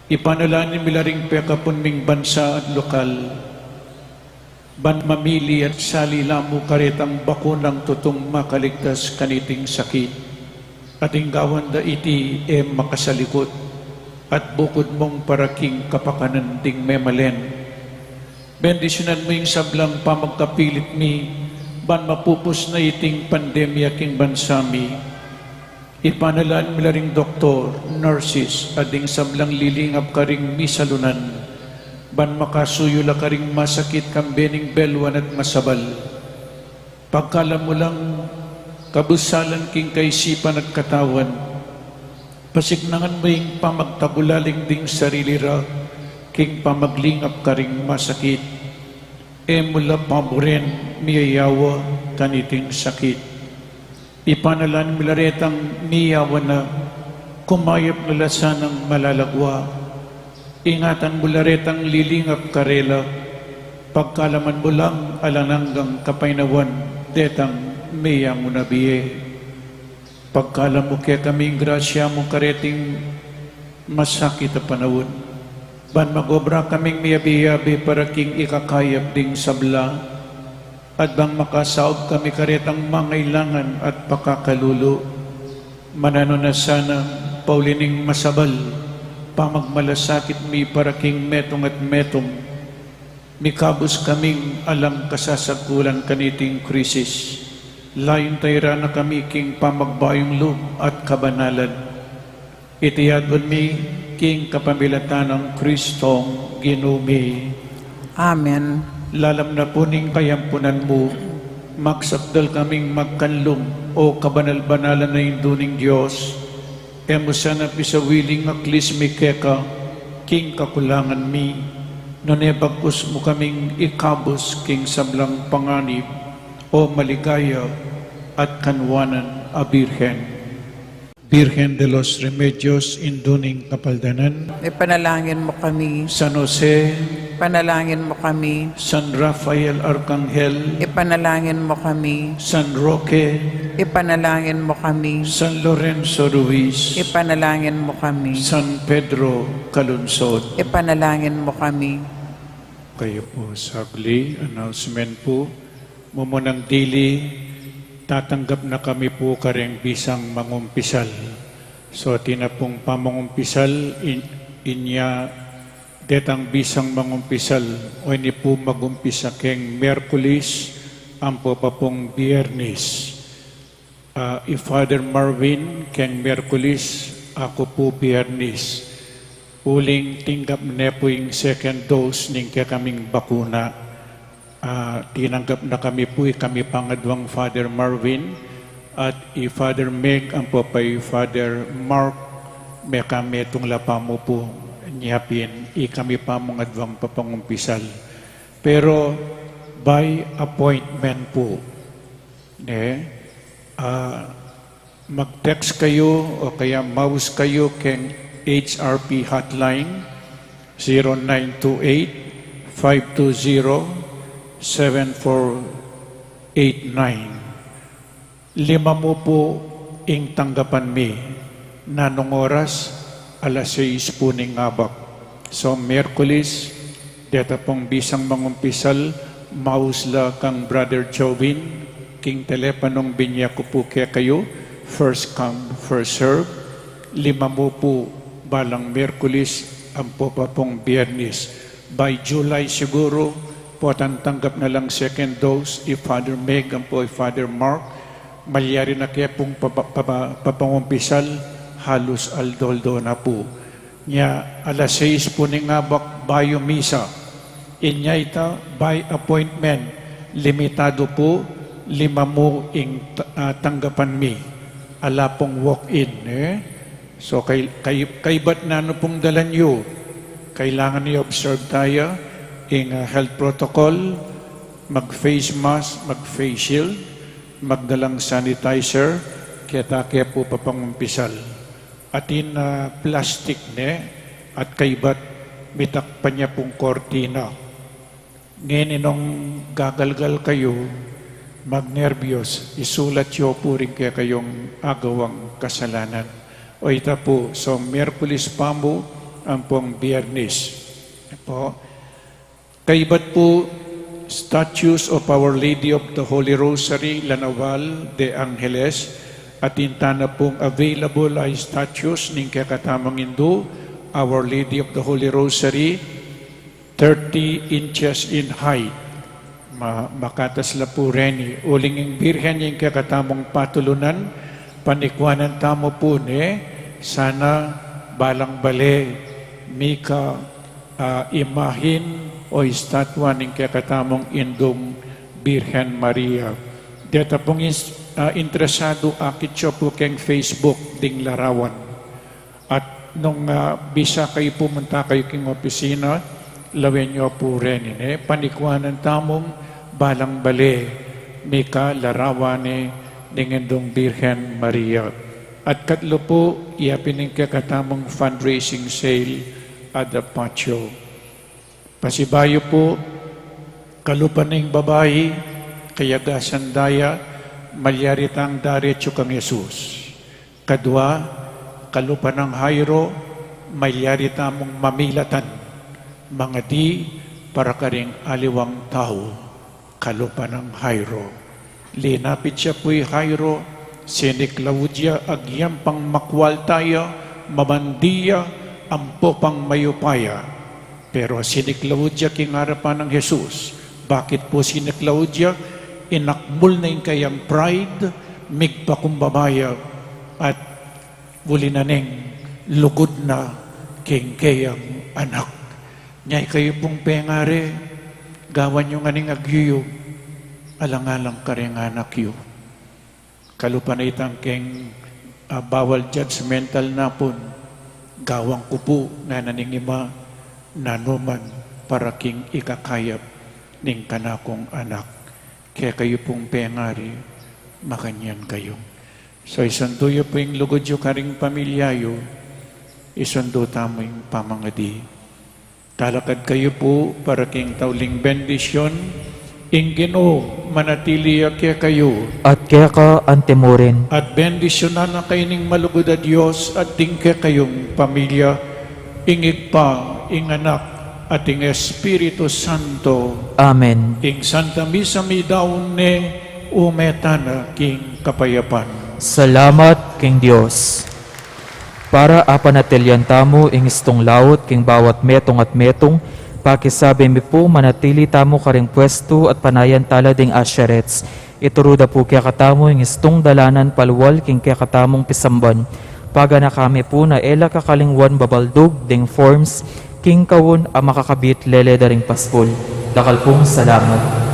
Ipanalangin mila ring pekapon ming bansa at lokal, ban mamili at salilamu karetang bakunang tutong makaligtas kaniting sakit, at inggawan da iti makasalikot, at bukod mong paraking kapakanan ding memalen. Bendisyonan mo yung sablang pamagkapilit mi, ban mapupos na iting pandemya king bansami. Ipanalaan mila ring doktor, nurses, ading sablang lilingap ka ring misalunan, ban makasuyo la ka ring masakit kambening belwan at masabal. Pagkala mo lang kabusalan king kaisipan at katawan, pasignangan mo yung pamagtabulaling ding sarili ra, king pamaglingap ka ring masakit, mula paboren miyayawa kaniting sakit. Ipanalan milaretang miyawa na kumayap na lasanang malalagwa, ingatan mularetang lilingap karela, pagkalaman mo lang alananggang kapainawan, detang miyang unabiye. Pagkala mo kaya kaming grasya mo kareting masakit na panahon, ban magobra kaming miyabi-yabi para king ikakayap ding sabla, at bang makasaob kami karetang mangailangan at pakakalulo, manano na sana paulining masabal, pamagmalasakit mi para king metong at metong, mikabos kaming alang kasasagulan kaniting krisis, layon tayra na kami king pamagbayong loob at kabanalan. Itiyadwan mi king kapamilatan ng Kristong Ginoomi. Amen. Lalam na puning kayampunan mo, magsapdal kaming magkanlong o kabanal-banalan na induning Diyos, emo sana pisawiling aklis mi keka, king kakulangan mi, nonebagkus mo kaming ikabos king sablang panganib, o maligaya at kanwanan a Birhen. Birhen de los Remedios, induning kapaldanan, Ipanalangin mo kami. San Jose, Ipanalangin mo kami. San Rafael Arcangel, Ipanalangin mo kami. San Roque, Ipanalangin mo kami. San Lorenzo Ruiz, Ipanalangin mo kami. San Pedro Calunsod. Ipanalangin mo kami. Kayo po sagli, announcement po. Mumunang dili, tatanggap na kami po kareng bisang mangumpisal. So tinapong pamangumpisal, inya detang bisang mangumpisal, o ini po magumpisa keng Merkulis, ampo pa pong Biyernes. Father Marvin keng Merkulis, ako po Biyernes. Uling tinggap na po yung second dose ning kaya kaming bakuna. Tinanggap na kami po, kami pangadwang Father Marvin at Father Meg, ang po pa'y Father Mark, may kami itong lapamo po niyapin, kami pa mong adwang papangumpisal. Pero by appointment po. mag-text kayo o kaya mouse kayo keng HRP hotline 0928-520-7489. Lima mo po ing tanggapan mi nanong oras alas 6 po ning ngabak. So, Merkulis, deta pong bisang mangumpisal, mouse la kang Brother Jovin, king teleponong binya ko po kaya kayo, first come, first serve. Lima mo po balang Merkulis, ang po pa pong Biyernes. By July siguro, po tanggap na lang second dose, if Father Meg, ang po Father Mark, malyari na kaya pong papangumpisal, halos aldoldo na po. Nya alas 6 po ni ngabak bayo misa. Inya ita by appointment. Limitado po, 5 mo ing tanggapan mi. Ala pong walk-in. So kay ba't na ano pong dalan nyo? Kailangan i-observe tayo ing health protocol, mag-face mask, mag-face shield, magdalang sanitizer, kaya po papangumpisal. Atin plastic at kaibat mitakpan niya pong kortina. Ngayon inong gagalgal kayo, magnervyos, isulat yo po rin kaya kayong agawang kasalanan. O ita po, so Merkulis pa mo ang pong Biyernes. Po. Kaibat po, statues of Our Lady of the Holy Rosary, Lanaval de Angeles, at intana pong available ay statues ning kakatamang Indo, Our Lady of the Holy Rosary, 30 inches in height. Makatas la po reni. Uling ang birhen yung kakatamang patulunan, panikwanan tamo po sana balang bale, mika imahin o estatwa ning kakatamang Indong Birhen Maria. Deta pong interesado akit siya po keng Facebook ding larawan. At nung bisa kayo pumunta kayo king opisina, lawin nyo po rin. Panikwanan tamong balang bale, mika larawan Dingindong Birhen Maria. At katlo po, iapin ng kakatamong fundraising sale at the patio. Pasibayo po, kalupan ng babae, kaya gasandaya, malyaritang daretso kang Yesus. Kadwa, kalupan ng hayro, malyarita mong mamilatan, mga di para karing aliwang tao, kalupan ng hayro. Linapit siya po'y hayro, sini Claudia agyam pang makwal tayo, mamandiya, ampo pang mayupaya. Pero sini Claudia kingarapan ng Jesus. Bakit po sini Claudia? Inakmul na yung kayang pride, migpakumbabaya, at wuli na ning lugod na king kayang anak. Nyay kayo pong pengare, gawan yung aning agyo, alang-alang ka rin anak yu. Kalupan na itang king bawal judgmental na pun, gawang ko po nga naning ima, nanuman para king ikakayap ning kanakong anak. Kaya kayo pong pengari, makanyan kayo. So isundo yo po yung lugod yo karing pamilyayo, isundo tamo yung pamangadi. Talakad kayo po para king tauling bendisyon, ingino manatili kaya kayo. At kaya ka antemoren. At bendisyonan na kayo ning malugod a Diyos at ting kaya kayong pamilya, ingig pa, inganak, ating Espiritu Santo. Amen. Ing Santa Misa mi daon umetana king kapayapan. Salamat king Dios. Para apanatilian tamo ing istong laot king bawat metong at metong, pakisabi mi po manatili tamo karing pwesto at panayan tala ding asherets. Ituruda po kaya katamo ing istong dalanan palwal king kaya katamong pisamban. Paga na kami po na ela kakalingwan babaldog ding forms, king kawon ang makakabit lele daring paspol. Dakal pong salamat.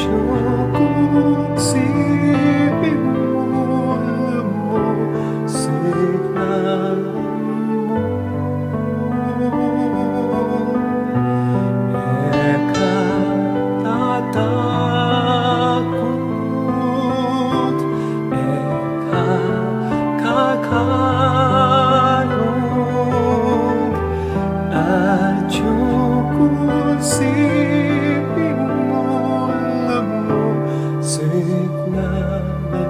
Chukung sipin mo, alam mo, signan mo. Eka tatakot, eka kakalog, at Chukung sipin mo, alam mo, signan mo.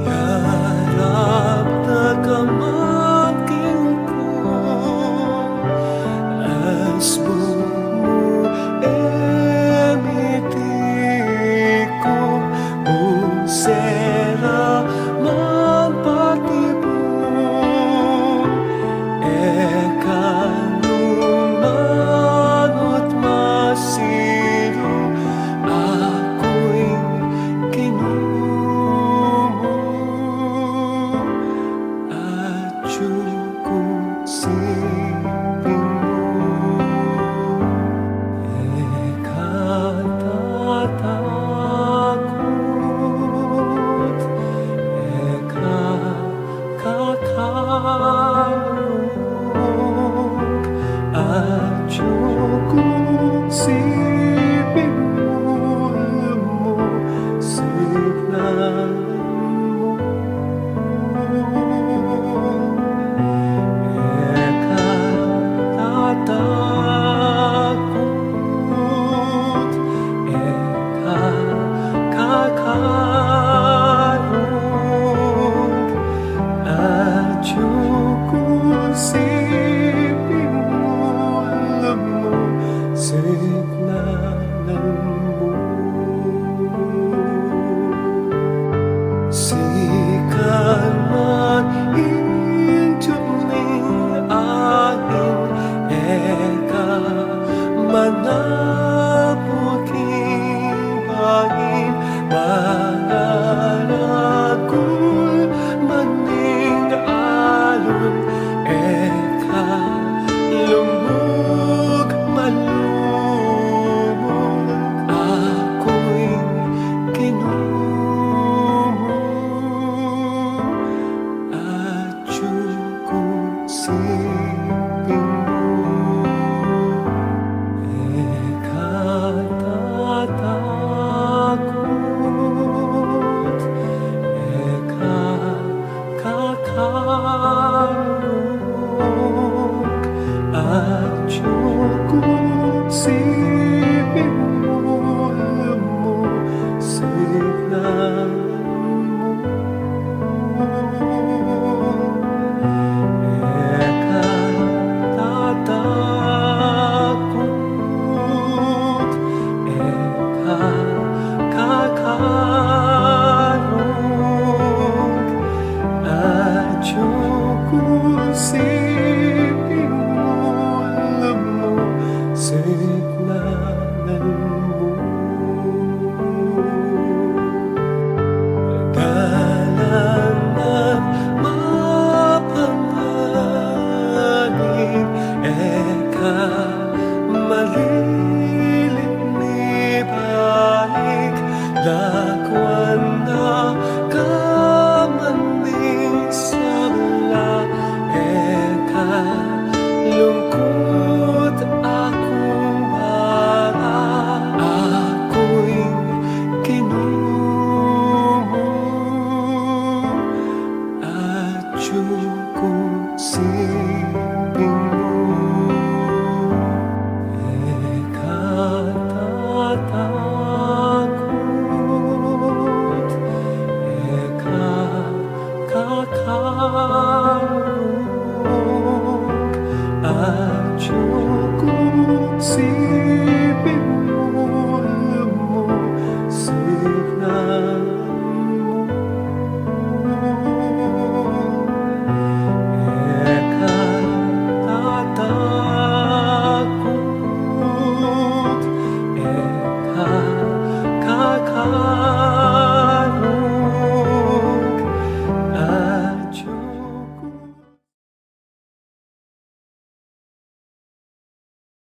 Yarap na kamangking ko, asbo mo emiti ko, unsera man patibong, eka numanot masilong, ako'y kinumo, at Chukung sipin mo. Eka tatakot, eka kakalog, at Chukung sipin mo, alam mo, signan mo. Eka tatakot, eka kakalog, at Chukung sipin mo, alam mo, signan mo. Sikan man intuming aking, eka manapuking bangin, manaragul maning alon, eka lumug malumog, ako'y kinumo, at Chukung sipin mo. Eka tatakot, eka kakalog, at Chukung sipin mo, alam mo, signan mo. Eka tatakot, eka kakalog, at Chukung sipin mo, alam mo, signan mo. Galangan mapanganib, eka malilit ni balik,